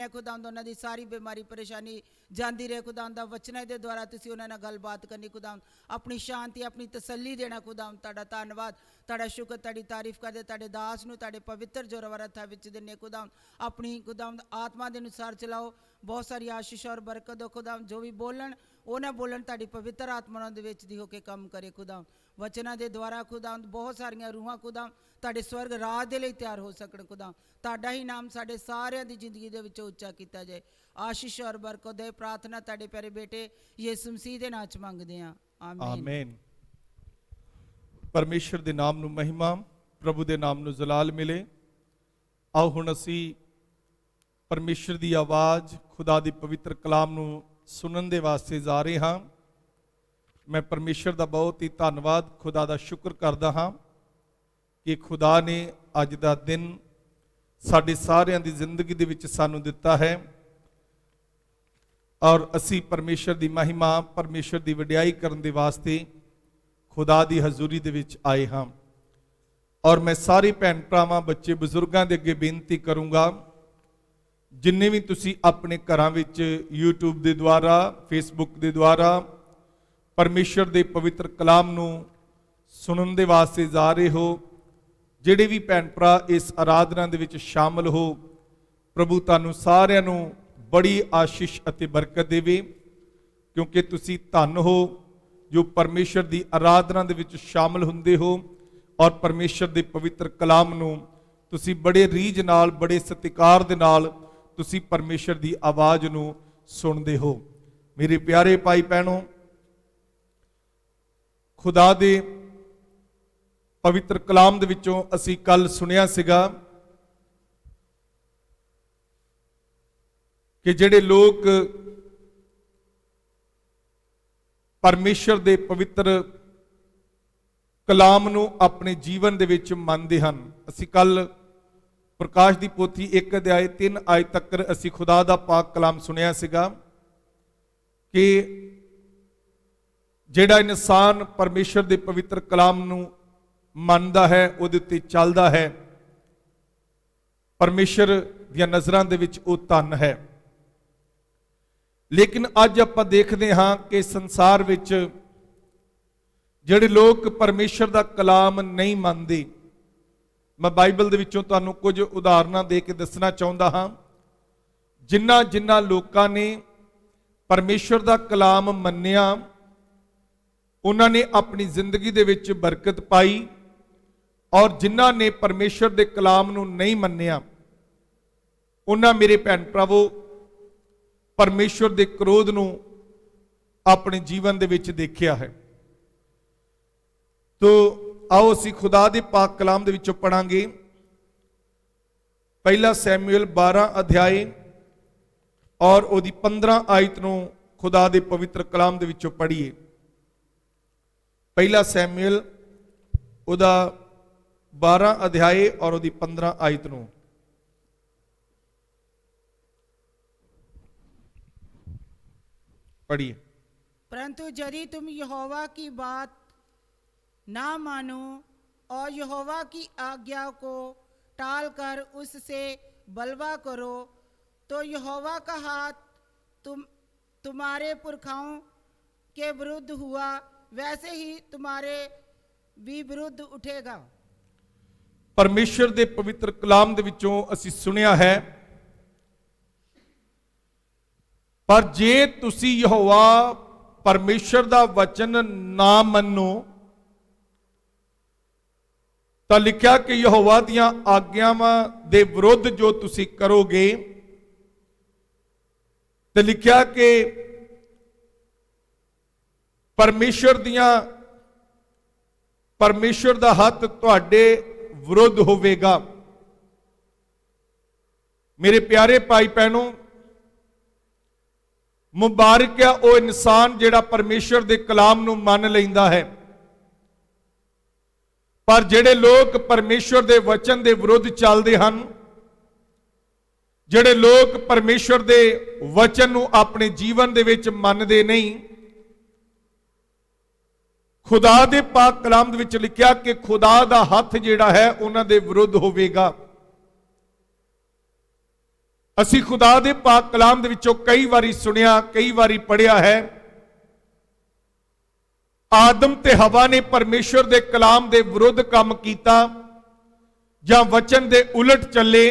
खुदावंद उन्हां दी सारी बीमारी परेशानी जाती रहे खुदावंद वचना दे द्वारा तुसीं उन्हां नाल गलबात करनी खुदावंद अपनी शांति अपनी तसल्ली देना खुदावंद तुहाडा धन्नवाद तुहाडा शुक्र तुहाडी तारीफ करदे तुहाडे दास नूं तुहाडे पवित्र जोरावर हत्थां विच दिन्ने खुदावंद अपनी खुदावंद आत्मा दे अनुसार चलाओ बहुत सारी आशीष और बरकत दो खुदावंद जो भी बोलन उन्हें बोलन तुहाडी पवित्र आत्मा दे विच दी होके काम करे खुदावंद वचना दे द्वारा खुदावंद बहुत सारियां रूहां खुदावंद तुहाडे स्वर्ग राज दे लई तैयार हो सकण खुदावंद तुहाडा ही नाम साडे सारियां दी जिंदगी दे विच उच्चा कीता जाए आशीष और बरकत दे प्रार्थना तुहाडे प्यारे बेटे यीशु मसीह दे नाम च मंगदे हां आमीन। परमेश्वर दे नाम नूं महिमा प्रभु दे नाम नूं जलाल मिले। आओ हुण असीं परमेश्वर दी आवाज़ खुदा दी पवित्र कलाम नूं सुनन दे वास्ते जा रहे हां। मैं परमेश्वर दा बहुत ही धन्नवाद खुदा दा शुक्र करदा हां कि खुदा ने अज दा दिन साडे सारियां दी जिंदगी दे विच सानूं दिता है और असी परमेश्वर दी महिमा परमेश्वर दी वडियाई करन दे वास्ते खुदा दी हजूरी दे विच आए हां। और मैं सारे भैन भरावां बच्चे बजुर्गां दे अगे बेनती करूंगा जिन्ने भी तुसी अपने घरां विच यूट्यूब दे द्वारा फेसबुक दे द्वारा परमेश्वर दे पवित्र कलाम नूं सुनन दे वास्ते जा रहे हो ਜਿਹੜੇ भी भैन भरा इस आराधना दे विच शामिल हो प्रभु तुहानूं सारिआं नूं बड़ी आशीष अते बरकत देवे क्योंकि तुसी धन हो जो परमेश्वर दी आराधना दे विच शामिल हुंदे हो और परमेश्वर दे पवित्र कलाम नूं तुसी बड़े रीझ नाल बड़े सत्कार दे नाल तुसी परमेश्वर दी आवाज़ नूं सुनदे हो। मेरे प्यारे भाई भैणों खुदा दे पवित्र कलाम दे विचों असी कल सुनिया सीगा कि जिहड़े लोग परमेश्वर दे पवित्र कलाम नूं अपने जीवन दे विच मनदे हन। असी कल प्रकाश दी पोथी 1 अध्याय 3 आयत तक असी खुदा दा पाक कलाम सुनिया सीगा कि जिहड़ा इंसान परमेश्वर दे पवित्र कलाम नूं मनदा है उहदे उत्ते चलदा है परमेश्वर दी नज़रां दे विच ओह धन है। लेकिन अज आपां देखदे हां कि संसार विच जिहड़े लोग परमेश्वर दा कलाम नहीं मनदे मैं बाइबल दे विचों तुहानूं कुछ उदाहरणां दे के दसना चाहुंदा हां जिन्हां जिन्हां लोकां ने परमेश्वर दा कलाम मन्निया उन्हां ने अपनी जिंदगी दे विच बरकत पाई और जिन्हां ने परमेश्वर दे कलाम नूं नहीं मन्निया उन्हां मेरे भैन भरावो परमेश्वर दे क्रोध नूं अपने जीवन दे विच देखिया है। तो आओ असीं खुदा दे पाक कलाम दे विचों पढ़ांगे पहला सैमुएल 12 अध्याय और ओदी 15 आयत नूं खुदा दे पवित्र कलाम दे विचों पढ़ीए। पहला सैमुएल ओदा 12 अध्याय और ओदी 15 आयत नूं पढ़िए। परंतु यदि तुम यहोवा की बात ना मानो और यहोवा की आज्ञा को टालकर उससे बलवा करो तो यहोवा का हाथ तुम्हारे पुरखाओं के विरुद्ध हुआ वैसे ही तुम्हारे भी विरुद्ध उठेगा। परमेश्वर दे पवित्र कलाम दे विचों असीं सुनिया है पर जे तुसी यहोवा परमेश्वर दा वचन ना मन्नो तां लिखिया कि यहोवा दियां आग्यावां दे विरुद्ध जो तुसी करोगे ते लिखिया कि परमेश्वर दा हथ तुहाडे विरुद्ध होवेगा। मेरे प्यारे भाई भैनों मुबारक है वो इंसान जिहड़ा परमेश्वर दे कलाम नूं मन लैंदा है पर जिहड़े लोग परमेश्वर दे वचन दे विरुद्ध चलदे हन जिहड़े लोग परमेश्वर दे वचन नूं अपने जीवन दे विच मनदे नहीं खुदा दे पाक कलाम दे विच लिखिया कि खुदा दा हथ जिहड़ा है उन्हां दे विरुद्ध होवेगा। ਅਸੀਂ ਖੁਦਾ ਦੇ ਪਾਕ ਕਲਾਮ ਦੇ ਵਿੱਚੋਂ ਕਈ ਵਾਰੀ ਸੁਣਿਆ, ਕਈ ਵਾਰੀ ਪੜ੍ਹਿਆ ਹੈ, ਆਦਮ ਤੇ ਹਵਾ ਨੇ ਪਰਮੇਸ਼ਰ ਦੇ ਕਲਾਮ ਦੇ ਵਿਰੁੱਧ ਕੰਮ ਕੀਤਾ ਜਾਂ ਵਚਨ ਦੇ ਉਲਟ ਚੱਲੇ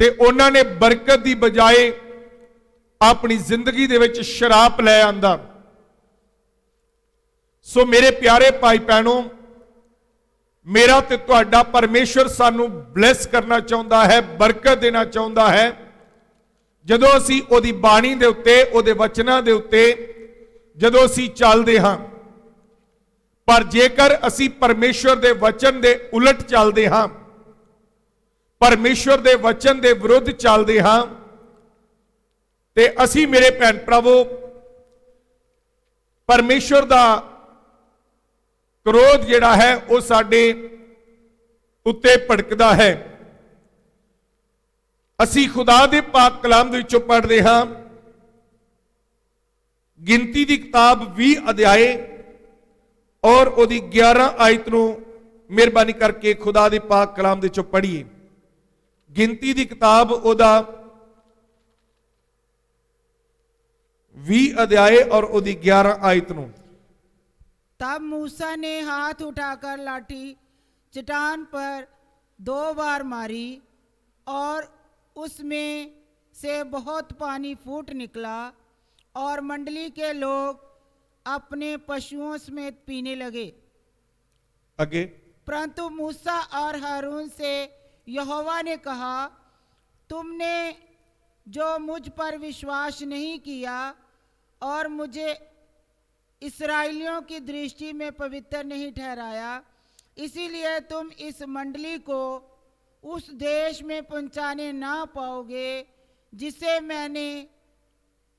ਤੇ ਉਹਨਾਂ ਨੇ ਬਰਕਤ ਦੀ ਬਜਾਏ ਆਪਣੀ ਜ਼ਿੰਦਗੀ ਦੇ ਵਿੱਚ ਸ਼ਰਾਪ ਲੈ ਆਂਦਾ। ਸੋ ਮੇਰੇ ਪਿਆਰੇ ਭਾਈ ਭੈਣੋ, ਮੇਰਾ ਤੇ ਤੁਹਾਡਾ ਪਰਮੇਸ਼ਰ ਸਾਨੂੰ ਬਲੈਸ ਕਰਨਾ ਚਾਹੁੰਦਾ ਹੈ, ਬਰਕਤ ਦੇਣਾ ਚਾਹੁੰਦਾ ਹੈ, ਜਦੋਂ ਅਸੀਂ ਉਹਦੀ ਬਾਣੀ ਦੇ ਉੱਤੇ, ਉਹਦੇ ਵਚਨਾਂ ਦੇ ਉੱਤੇ ਜਦੋਂ ਅਸੀਂ ਚੱਲਦੇ ਹਾਂ। ਪਰ ਜੇਕਰ ਅਸੀਂ ਪਰਮੇਸ਼ਰ ਦੇ ਵਚਨ ਦੇ ਉਲਟ ਚੱਲਦੇ ਹਾਂ, ਪਰਮੇਸ਼ਰ ਦੇ ਵਚਨ ਦੇ ਵਿਰੁੱਧ ਚੱਲਦੇ ਹਾਂ, ਤੇ ਅਸੀਂ ਮੇਰੇ ਭੈਣ ਭਰਾਵੋ ਪਰਮੇਸ਼ਰ ਦਾ ਕ੍ਰੋਧ ਜਿਹੜਾ ਹੈ ਉਹ ਸਾਡੇ ਉੱਤੇ ਭੜਕਦਾ ਹੈ। ਅਸੀਂ ਖੁਦਾ ਦੇ ਪਾਕ ਕਲਾਮ ਦੇ ਵਿੱਚੋਂ ਪੜ੍ਹਦੇ ਹਾਂ, ਗਿਣਤੀ ਦੀ ਕਿਤਾਬ 20 ਅਧਿਆਏ ਔਰ ਉਹਦੀ 11 ਆਇਤ ਨੂੰ ਮਿਹਰਬਾਨੀ ਕਰਕੇ ਖੁਦਾ ਦੇ ਪਾਕ ਕਲਾਮ ਦੇ ਵਿੱਚੋਂ ਪੜ੍ਹੀਏ। ਗਿਣਤੀ ਦੀ ਕਿਤਾਬ ਉਹਦਾ 20 अध्याय और उसकी 11 आयत ਨੂੰ। तब मूसा ने हाथ उठाकर लाठी चट्टान पर 2 बार मारी और उसमें से बहुत पानी फूट निकला और मंडली के लोग अपने पशुओं समेत पीने लगे। आगे, परंतु मूसा और हारून से यहोवा ने कहा, तुमने जो मुझ पर विश्वास नहीं किया और मुझे इस्राएलियों की दृष्टि में पवित्र नहीं ठहराया, इसीलिए तुम इस मंडली को उस देश में पहुंचाने ना पाओगे जिसे मैंने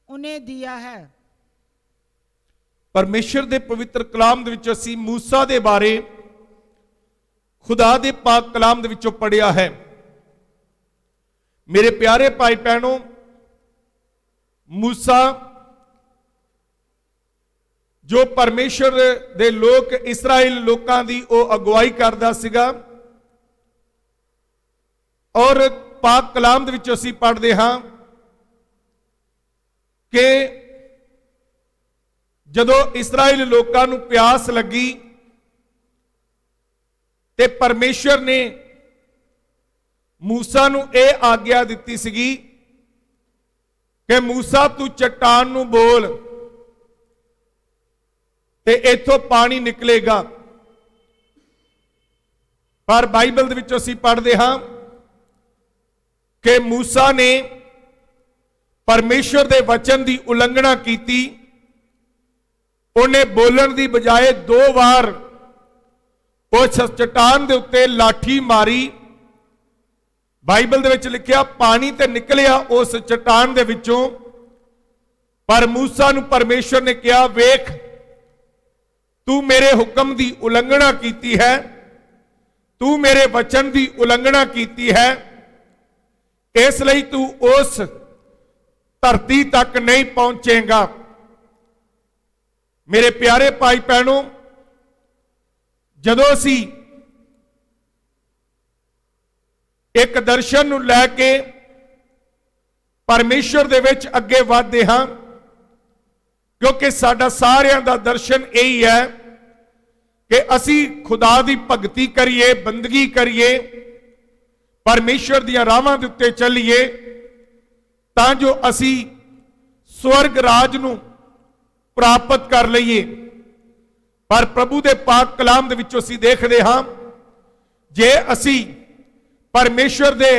उन्हें दिया है। परमेश्वर दे पवित्र कलाम दे विच असीं मूसा दे बारे खुदा दे पाक कलाम दे विचों पढ़िया है। मेरे प्यारे भाई भैनों, मूसा जो परमेश्वर दे लोक इस्राएल लोकां दी ओ अगुवाई करदा सीगा और पाक कलाम दे विच असीं पढ़दे हां कि जदों इस्राएल लोकां नूं प्यास लगी ते परमेश्वर ने मूसा नूं यह आग्या दित्ती सीगी कि मूसा तू चट्टान नूं बोल ते इथों पानी निकलेगा। पर बाइबल दे विच असीं पढ़दे हां कि मूसा ने परमेश्वर दे वचन दी उलंघना कीती। उन्हें बोलण दी बजाए 2 बार उस चट्टान दे उत्ते लाठी मारी। बाइबल दे विच लिखिया पानी ते निकलिया उस चट्टान दे विचों। पर मूसा नूं परमेश्वर ने कहा, वेख तू मेरे हुक्म की उलंघना कीती है, तू मेरे वचन की उलंघना कीती है, इसलिए तू उस धरती तक नहीं पहुंचेगा। मेरे प्यारे भाई भैनों, जदों असीं एक दर्शन नूं लैके परमेश्वर दे विच अगे वधदे हां, क्योंकि साडा सारियां दा दर्शन यही है कि असी खुदा दी भगती करिए, बंदगी करिए, परमेश्वर दियां राहां दे उत्ते चलीए, तां जो असी स्वर्ग राज नूं प्राप्त कर लईए। पर प्रभु दे पाक कलाम दे विचों असी देखदे हां, जे असी परमेश्वर दे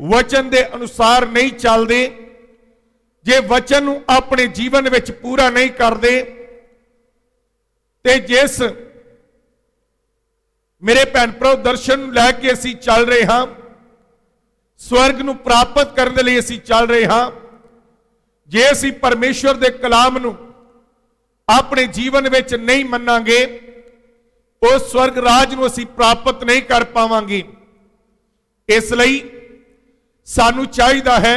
वचन दे अनुसार नहीं चलदे, जे वचन नूं अपने जीवन विच पूरा नहीं करदे, ते जिस मेरे भैन भरा दर्शन लैके असीं चल रहे हां, स्वर्ग नूं प्राप्त करने के लिए असीं चल रहे हां, जे असीं परमेश्वर दे कलाम नूं अपने जीवन विच नहीं मन्नांगे, उस स्वर्ग राज नूं असीं प्राप्त नहीं कर पावांगे। इसलिए सानूं चाहीदा है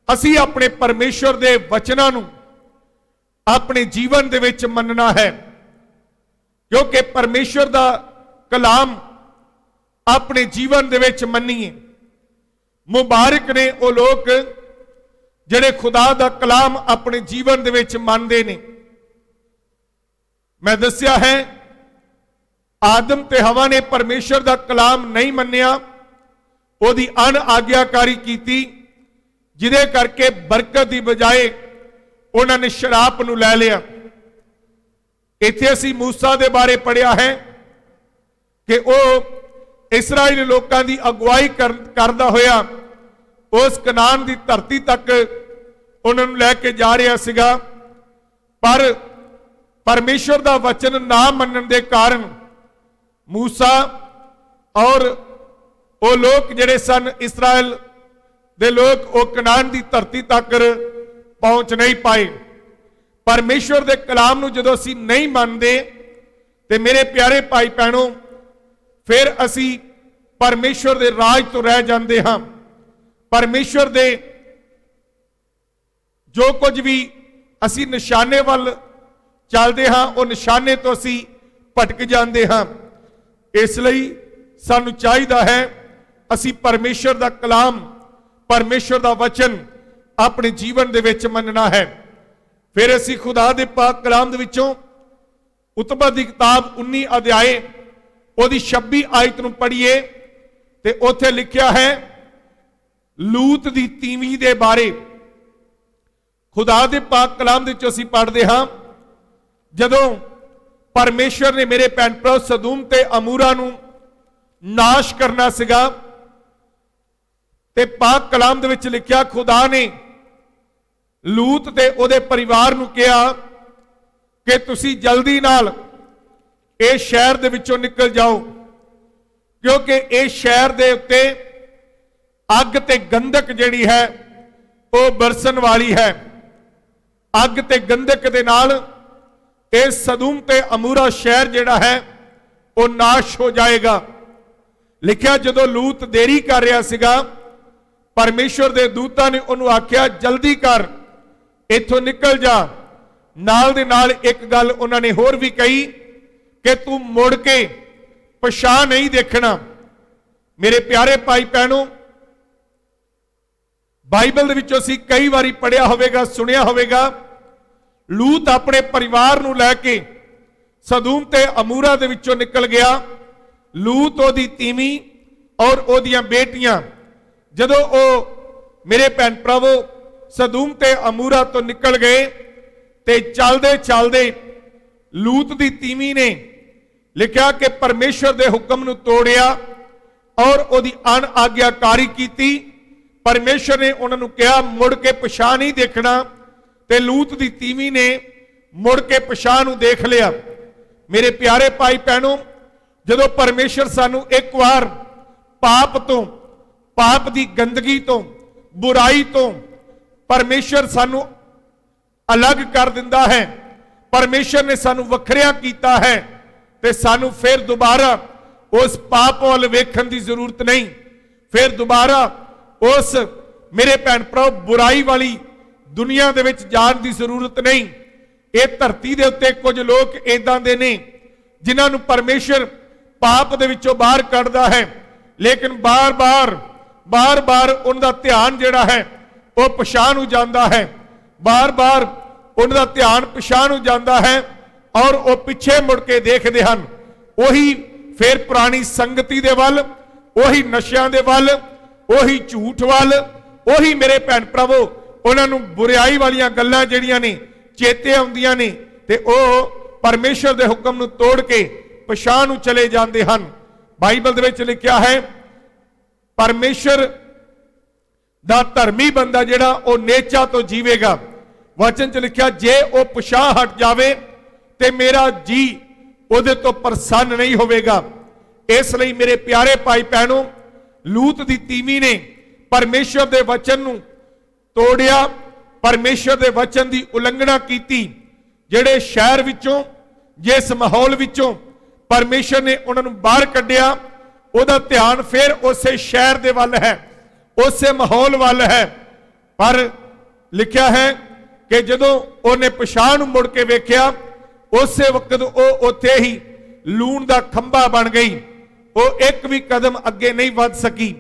असी अपने परमेश्वर दे वचनां नूं अपने जीवन दे विच मनना है, क्योंकि परमेश्वर दा कलाम अपने जीवन दे विच मन्नीए, ਮੁਬਾਰਕ ਨੇ ਉਹ ਲੋਕ ਜਿਹੜੇ ਖੁਦਾ ਦਾ ਕਲਾਮ ਆਪਣੇ ਜੀਵਨ ਦੇ ਵਿੱਚ ਮੰਨਦੇ ਨੇ। ਮੈਂ ਦੱਸਿਆ ਹੈ ਆਦਮ ਤੇ ਹਵਾ ਨੇ ਪਰਮੇਸ਼ਰ ਦਾ ਕਲਾਮ ਨਹੀਂ ਮੰਨਿਆ, ਉਹਦੀ ਅਣਆਗਿਆਕਾਰੀ ਕੀਤੀ, ਜਿਹਦੇ ਕਰਕੇ ਬਰਕਤ ਦੀ ਬਜਾਏ ਉਹਨਾਂ ਨੇ ਸ਼ਰਾਪ ਨੂੰ ਲੈ ਲਿਆ। ਇੱਥੇ ਅਸੀਂ ਮੂਸਾ ਦੇ ਬਾਰੇ ਪੜ੍ਹਿਆ ਹੈ ਕਿ ਉਹ ਇਸਰਾਏਲ ਲੋਕਾਂ ਦੀ ਅਗਵਾਈ ਕਰਦਾ ਹੋਇਆ ਉਸ ਕਨਾਨ ਦੀ ਧਰਤੀ ਤੱਕ ਉਹਨਾਂ ਨੂੰ ਲੈ ਕੇ ਜਾ ਰਿਹਾ ਸੀਗਾ, ਪਰ ਪਰਮੇਸ਼ਰ ਦਾ ਵਚਨ ਨਾ ਮੰਨਣ ਦੇ ਕਾਰਨ ਮੂਸਾ ਔਰ ਉਹ ਲੋਕ ਜਿਹੜੇ ਸਨ ਇਸਰਾਇਲ ਦੇ ਲੋਕ ਉਹ ਕਨਾਨ ਦੀ ਧਰਤੀ ਤੱਕ ਪਹੁੰਚ ਨਹੀਂ ਪਾਏ। ਪਰਮੇਸ਼ਰ ਦੇ ਕਲਾਮ ਨੂੰ ਜਦੋਂ ਅਸੀਂ ਨਹੀਂ ਮੰਨਦੇ ਤੇ ਮੇਰੇ ਪਿਆਰੇ ਭਾਈ ਭੈਣੋ, ਫਿਰ ਅਸੀਂ ਪਰਮੇਸ਼ਰ ਦੇ ਰਾਜ ਤੋਂ ਰਹਿ ਜਾਂਦੇ ਹਾਂ। ਪਰਮੇਸ਼ਰ ਦੇ ਜੋ ਕੁਝ ਵੀ ਅਸੀਂ ਨਿਸ਼ਾਨੇ ਵੱਲ ਚੱਲਦੇ ਹਾਂ, ਉਹ ਨਿਸ਼ਾਨੇ ਤੋਂ ਅਸੀਂ ਭਟਕ ਜਾਂਦੇ ਹਾਂ। ਇਸ ਲਈ ਸਾਨੂੰ ਚਾਹੀਦਾ ਹੈ ਅਸੀਂ ਪਰਮੇਸ਼ਰ ਦਾ ਕਲਾਮ, ਪਰਮੇਸ਼ਰ ਦਾ ਵਚਨ ਆਪਣੇ ਜੀਵਨ ਦੇ ਵਿੱਚ ਮੰਨਣਾ ਹੈ। ਫਿਰ ਅਸੀਂ ਖੁਦਾ ਦੇ ਪਾਕ ਕਲਾਮ ਦੇ ਵਿੱਚੋਂ ਉਤਪਤ ਦੀ ਕਿਤਾਬ 19 ਅਧਿਆਏ ਉਹਦੀ 26 ਆਇਤ ਨੂੰ ਪੜ੍ਹੀਏ ਤੇ ਉੱਥੇ ਲਿਖਿਆ ਹੈ ਲੂਤ ਦੀ ਤੀਵੀਂ ਦੇ ਬਾਰੇ। ਖੁਦਾ ਦੇ ਪਾਕ ਕਲਾਮ ਦੇ ਵਿੱਚ ਅਸੀਂ ਪੜ੍ਹਦੇ ਹਾਂ, ਜਦੋਂ ਪਰਮੇਸ਼ਰ ਨੇ ਮੇਰੇ ਭੈਣ ਭਰਾ ਸਦੂਮ ਤੇ ਅਮੂਰਾ ਨੂੰ ਨਾਸ਼ ਕਰਨਾ ਸੀਗਾ ਤੇ ਪਾਕ ਕਲਾਮ ਦੇ ਵਿੱਚ ਲਿਖਿਆ ਖੁਦਾ ਨੇ ਲੂਤ ਤੇ ਉਹਦੇ ਪਰਿਵਾਰ ਨੂੰ ਕਿਹਾ ਕਿ ਤੁਸੀਂ ਜਲਦੀ ਨਾਲ ਇਹ ਸ਼ਹਿਰ ਦੇ ਵਿੱਚੋਂ ਨਿਕਲ ਜਾਓ, ਕਿਉਂਕਿ ਇਹ ਸ਼ਹਿਰ ਦੇ ਉੱਤੇ ਅੱਗ ਤੇ ਗੰਧਕ ਜਿਹੜੀ ਹੈ ਉਹ ਬਰਸਣ ਵਾਲੀ ਹੈ। ਅੱਗ ਤੇ ਗੰਧਕ ਦੇ ਨਾਲ ਇਹ ਸਦੂਮ ਤੇ ਅਮੂਰਾ ਸ਼ਹਿਰ ਜਿਹੜਾ ਹੈ ਉਹ ਨਾਸ਼ ਹੋ ਜਾਏਗਾ। ਲਿਖਿਆ ਜਦੋਂ ਲੂਤ ਦੇਰੀ ਕਰ ਰਿਹਾ ਸੀਗਾ, ਪਰਮੇਸ਼ਰ ਦੇ ਦੂਤਾਂ ਨੇ ਉਹਨੂੰ ਆਖਿਆ ਜਲਦੀ ਕਰ, ਇੱਥੋਂ ਨਿਕਲ ਜਾ। ਨਾਲ ਦੇ ਨਾਲ ਇੱਕ ਗੱਲ ਉਹਨਾਂ ਨੇ ਹੋਰ ਵੀ ਕਹੀ ਕਿ ਤੂੰ ਮੁੜ ਕੇ ਪਛਾਣ ਨਹੀਂ ਦੇਖਣਾ। ਮੇਰੇ ਪਿਆਰੇ ਭਾਈ ਭੈਣੋ, ਬਾਈਬਲ ਦੇ ਵਿੱਚੋਂ ਅਸੀਂ ਕਈ ਵਾਰੀ ਪੜ੍ਹਿਆ ਹੋਵੇਗਾ, ਸੁਣਿਆ ਹੋਵੇਗਾ, ਲੂਤ ਆਪਣੇ ਪਰਿਵਾਰ ਨੂੰ ਲੈ ਕੇ ਸਦੂਮ ਤੇ ਅਮੂਰਾ ਦੇ ਵਿੱਚੋਂ ਨਿਕਲ ਗਿਆ। ਲੂਤ, ਉਹਦੀ ਤੀਵੀਂ ਔਰ ਉਹਦੀਆਂ ਬੇਟੀਆਂ, ਜਦੋਂ ਉਹ ਮੇਰੇ ਭੈਣ ਭਰਾਵੋ ਸਦੂਮ ਤੇ ਅਮੂਰਾ ਤੋਂ ਨਿਕਲ ਗਏ ਤੇ ਚੱਲਦੇ ਚੱਲਦੇ ਲੂਤ ਦੀ ਤੀਵੀਂ ਨੇ ਲਿਖਿਆ ਕਿ ਪਰਮੇਸ਼ਰ ਦੇ ਹੁਕਮ ਨੂੰ ਤੋੜਿਆ ਔਰ ਉਹਦੀ ਅਣਆਗਿਆਕਾਰੀ ਕੀਤੀ। ਪਰਮੇਸ਼ਰ ਨੇ ਉਹਨਾਂ ਨੂੰ ਕਿਹਾ ਮੁੜ ਕੇ ਪਿਛਾਂਹ ਨਹੀਂ ਦੇਖਣਾ, ਤੇ ਲੂਤ ਦੀ ਤੀਵੀਂ ਨੇ ਮੁੜ ਕੇ ਪਿਛਾਂਹ ਨੂੰ ਦੇਖ ਲਿਆ। ਮੇਰੇ ਪਿਆਰੇ ਭਾਈ ਭੈਣੋ, ਜਦੋਂ ਪਰਮੇਸ਼ਰ ਸਾਨੂੰ ਇੱਕ ਵਾਰ ਪਾਪ ਤੋਂ, ਪਾਪ ਦੀ ਗੰਦਗੀ ਤੋਂ, ਬੁਰਾਈ ਤੋਂ ਪਰਮੇਸ਼ਰ ਸਾਨੂੰ ਅਲੱਗ ਕਰ ਦਿੰਦਾ ਹੈ, ਪਰਮੇਸ਼ਰ ਨੇ ਸਾਨੂੰ ਵੱਖਰਿਆ ਕੀਤਾ ਹੈ, ਤੇ ਸਾਨੂੰ ਫਿਰ ਦੁਬਾਰਾ ਉਸ ਪਾਪ ਵੱਲ ਵੇਖਣ ਦੀ ਜ਼ਰੂਰਤ ਨਹੀਂ। ਫਿਰ ਦੁਬਾਰਾ ਉਸ ਮੇਰੇ ਭੈਣ ਭਰਾ ਬੁਰਾਈ ਵਾਲੀ ਦੁਨੀਆ ਦੇ ਵਿੱਚ ਜਾਣ ਦੀ ਜ਼ਰੂਰਤ ਨਹੀਂ। ਇਹ ਧਰਤੀ ਦੇ ਉੱਤੇ ਕੁਝ ਲੋਕ ਇਦਾਂ ਦੇ ਨੇ ਜਿਨ੍ਹਾਂ ਨੂੰ ਪਰਮੇਸ਼ਰ ਪਾਪ ਦੇ ਵਿੱਚੋਂ ਬਾਹਰ ਕੱਢਦਾ ਹੈ, ਲੇਕਿਨ ਬਾਰ-ਬਾਰ ਉਹਨਾਂ ਦਾ ਧਿਆਨ ਜਿਹੜਾ ਹੈ ਉਹ ਪਿਛਾਂਹ ਨੂੰ ਜਾਂਦਾ ਹੈ। ਬਾਰ-ਬਾਰ ਉਹਨਾਂ ਦਾ ਧਿਆਨ ਪਿਛਾਂਹ ਨੂੰ ਜਾਂਦਾ ਹੈ ਔਰ ਉਹ ਪਿੱਛੇ ਮੁੜ ਕੇ ਦੇਖਦੇ ਹਨ। ਉਹੀ ਫਿਰ ਪੁਰਾਣੀ ਸੰਗਤੀ ਦੇ ਵੱਲ, ਉਹੀ ਨਸ਼ਿਆਂ ਦੇ ਵੱਲ, ਉਹੀ ਝੂਠ ਵੱਲ, ਉਹੀ ਮੇਰੇ ਭੈਣ ਭਰਾਵੋ ਉਹਨਾਂ ਨੂੰ ਬੁਰਾਈ ਵਾਲੀਆਂ ਗੱਲਾਂ ਜਿਹੜੀਆਂ ਨੇ ਚੇਤੇ ਆਉਂਦੀਆਂ ਨੇ ਤੇ ਉਹ ਪਰਮੇਸ਼ਰ ਦੇ ਹੁਕਮ ਨੂੰ ਤੋੜ ਕੇ ਪਿਛਾਂਹ ਨੂੰ ਚਲੇ ਜਾਂਦੇ ਹਨ। ਬਾਈਬਲ ਦੇ ਵਿੱਚ ਲਿਖਿਆ ਹੈ ਪਰਮੇਸ਼ਰ ਦਾ ਧਰਮੀ ਬੰਦਾ ਜਿਹੜਾ ਉਹ ਨੇਚਾ ਤੋਂ ਜੀਵੇਗਾ। ਵਚਨ 'ਚ ਲਿਖਿਆ ਜੇ ਉਹ ਪਿਛਾਂਹ ਹਟ ਜਾਵੇ ਤੇ ਮੇਰਾ ਜੀ ਉਹਦੇ ਤੋਂ ਪ੍ਰਸੰਨ ਨਹੀਂ ਹੋਵੇਗਾ। ਇਸ ਲਈ ਮੇਰੇ ਪਿਆਰੇ ਭਾਈ ਭੈਣੋ, ਲੂਤ ਦੀ ਤੀਵੀਂ ਨੇ ਪਰਮੇਸ਼ਰ ਦੇ ਵਚਨ ਨੂੰ ਤੋੜਿਆ, ਪਰਮੇਸ਼ਰ ਦੇ ਵਚਨ ਦੀ ਉਲੰਘਣਾ ਕੀਤੀ। ਜਿਹੜੇ ਸ਼ਹਿਰ ਵਿੱਚੋਂ, ਜਿਸ ਮਾਹੌਲ ਵਿੱਚੋਂ ਪਰਮੇਸ਼ਰ ਨੇ ਉਹਨਾਂ ਨੂੰ ਬਾਹਰ ਕੱਢਿਆ, ਉਹਦਾ ਧਿਆਨ ਫਿਰ ਉਸੇ ਸ਼ਹਿਰ ਦੇ ਵੱਲ ਹੈ, ਉਸੇ ਮਾਹੌਲ ਵੱਲ ਹੈ। ਪਰ ਲਿਖਿਆ ਹੈ ਕਿ ਜਦੋਂ ਉਹਨੇ ਪਿਛਾਂਹ ਨੂੰ ਮੁੜ ਕੇ ਵੇਖਿਆ, ਉਸੇ ਵਕਤ ਉਹ ਉੱਥੇ ਹੀ ਲੂਣ ਦਾ ਖੰਭਾ ਬਣ ਗਈ। ਉਹ ਇੱਕ ਵੀ ਕਦਮ ਅੱਗੇ ਨਹੀਂ ਵੱਧ ਸਕੀ।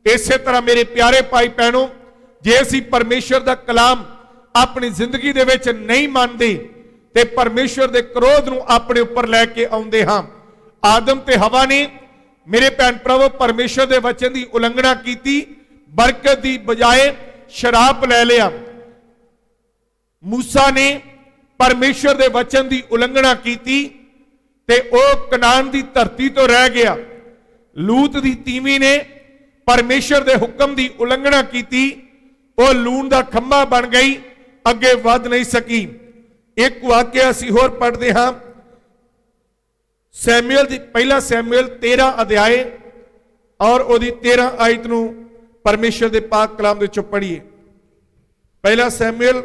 ਇਸੇ ਤਰ੍ਹਾਂ ਮੇਰੇ ਪਿਆਰੇ ਭਾਈ ਭੈਣੋ, ਜੇ ਅਸੀਂ ਪਰਮੇਸ਼ਰ ਦਾ ਕਲਾਮ ਆਪਣੀ ਜ਼ਿੰਦਗੀ ਦੇ ਵਿੱਚ ਨਹੀਂ ਮੰਨਦੇ ਤੇ ਪਰਮੇਸ਼ਰ ਦੇ ਕ੍ਰੋਧ ਨੂੰ ਆਪਣੇ ਉੱਪਰ ਲੈ ਕੇ ਆਉਂਦੇ ਹਾਂ। ਆਦਮ ਤੇ ਹਵਾ ਨੇ ਮੇਰੇ ਭੈਣ ਭਰਾਵੋ ਪਰਮੇਸ਼ਰ ਦੇ ਵਚਨ ਦੀ ਉਲੰਘਣਾ ਕੀਤੀ, ਬਰਕਤ ਦੀ ਬਜਾਏ ਸ਼ਰਾਪ ਲੈ ਲਿਆ। ਮੂਸਾ ਨੇ ਪਰਮੇਸ਼ਰ ਦੇ ਵਚਨ ਦੀ ਉਲੰਘਣਾ ਕੀਤੀ ਤੇ ਉਹ ਕਨਾਨ ਦੀ ਧਰਤੀ ਤੋਂ ਰਹਿ ਗਿਆ। ਲੂਤ ਦੀ ਤੀਵੀਂ ਨੇ ਪਰਮੇਸ਼ਰ ਦੇ ਹੁਕਮ ਦੀ ਉਲੰਘਣਾ ਕੀਤੀ, ਉਹ ਲੂਣ ਦਾ ਖੰਭਾ ਬਣ ਗਈ, ਅੱਗੇ ਵੱਧ ਨਹੀਂ ਸਕੀ। ਇੱਕ ਵਾਕਿਆ ਅਸੀਂ ਹੋਰ ਪੜ੍ਹਦੇ ਹਾਂ, ਪਹਿਲਾ ਸੈਮੂਅਲ 13 ਅਧਿਆਏ ਔਰ ਉਹਦੀ 13 ਆਇਤ ਨੂੰ ਪਰਮੇਸ਼ਰ ਦੇ ਪਾਕ ਕਲਾਮ ਦੇ ਵਿੱਚੋਂ ਪੜ੍ਹੀਏ। ਪਹਿਲਾ ਸੈਮੂਅਲ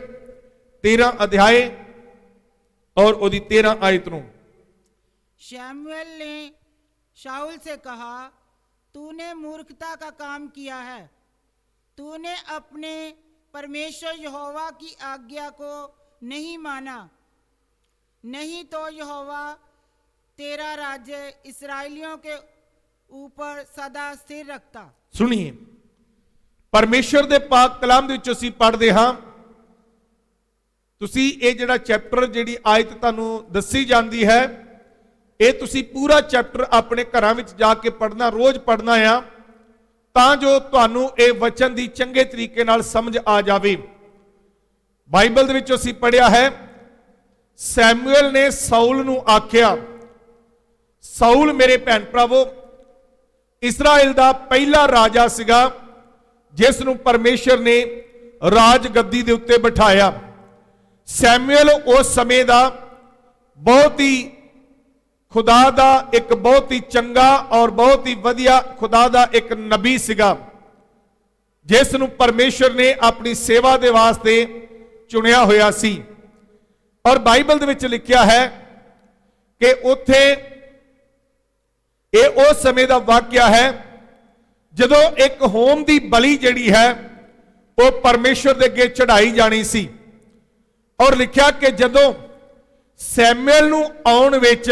13 ਅਧਿਆਏ और ओदी 13 आयत नु। शमूएल ने शाऊल से कहा, तूने मूर्खता का काम किया है, तूने अपने परमेश्वर यहोवा की आज्ञा को नहीं माना, नहीं तो यहोवा तेरा राज्य इस्राएलियों के ऊपर सदा स्थिर रखता। सुनिए, परमेश्वर दे पाक कलाम दे विच असीं पढ़दे हां, ਤੁਸੀਂ ਇਹ ਜਿਹੜਾ ਚੈਪਟਰ ਜਿਹੜੀ ਆਇਤ ਤੁਹਾਨੂੰ ਦੱਸੀ ਜਾਂਦੀ ਹੈ, ਇਹ ਤੁਸੀਂ ਪੂਰਾ ਚੈਪਟਰ ਆਪਣੇ ਘਰਾਂ ਵਿੱਚ ਜਾ ਕੇ ਪੜ੍ਹਨਾ, ਰੋਜ਼ ਪੜ੍ਹਨਾ ਆ, ਤਾਂ ਜੋ ਤੁਹਾਨੂੰ ਇਹ ਵਚਨ ਦੀ ਚੰਗੇ ਤਰੀਕੇ ਨਾਲ ਸਮਝ ਆ ਜਾਵੇ। ਬਾਈਬਲ ਦੇ ਵਿੱਚ ਅਸੀਂ ਪੜ੍ਹਿਆ ਹੈ, ਸੈਮੂਅਲ ਨੇ ਸਾਊਲ ਨੂੰ ਆਖਿਆ। ਸਾਊਲ ਮੇਰੇ ਭੈਣ ਭਰਾਵੋ ਇਸਰਾਇਲ ਦਾ ਪਹਿਲਾ ਰਾਜਾ ਸੀਗਾ, ਜਿਸ ਨੂੰ ਪਰਮੇਸ਼ਰ ਨੇ ਰਾਜ ਗੱਦੀ ਦੇ ਉੱਤੇ ਬਿਠਾਇਆ। ਸੈਮੂਅਲ ਉਸ ਸਮੇਂ ਦਾ ਬਹੁਤ ਹੀ ਖੁਦਾ ਦਾ ਇੱਕ ਬਹੁਤ ਹੀ ਚੰਗਾ ਔਰ ਬਹੁਤ ਹੀ ਵਧੀਆ ਖੁਦਾ ਦਾ ਇੱਕ ਨਬੀ ਸੀਗਾ, ਜਿਸ ਨੂੰ ਪਰਮੇਸ਼ਰ ਨੇ ਆਪਣੀ ਸੇਵਾ ਦੇ ਵਾਸਤੇ ਚੁਣਿਆ ਹੋਇਆ ਸੀ। ਔਰ ਬਾਈਬਲ ਦੇ ਵਿੱਚ ਲਿਖਿਆ ਹੈ ਕਿ ਉੱਥੇ ਇਹ ਉਸ ਸਮੇਂ ਦਾ ਵਾਕਿਆ ਹੈ ਜਦੋਂ ਇੱਕ ਹੋਮ ਦੀ ਬਲੀ ਜਿਹੜੀ ਹੈ ਉਹ ਪਰਮੇਸ਼ਰ ਦੇ ਅੱਗੇ ਚੜਾਈ ਜਾਣੀ ਸੀ। ਔਰ ਲਿਖਿਆ ਕਿ ਜਦੋਂ ਸੈਮੂਅਲ ਨੂੰ ਆਉਣ ਵਿੱਚ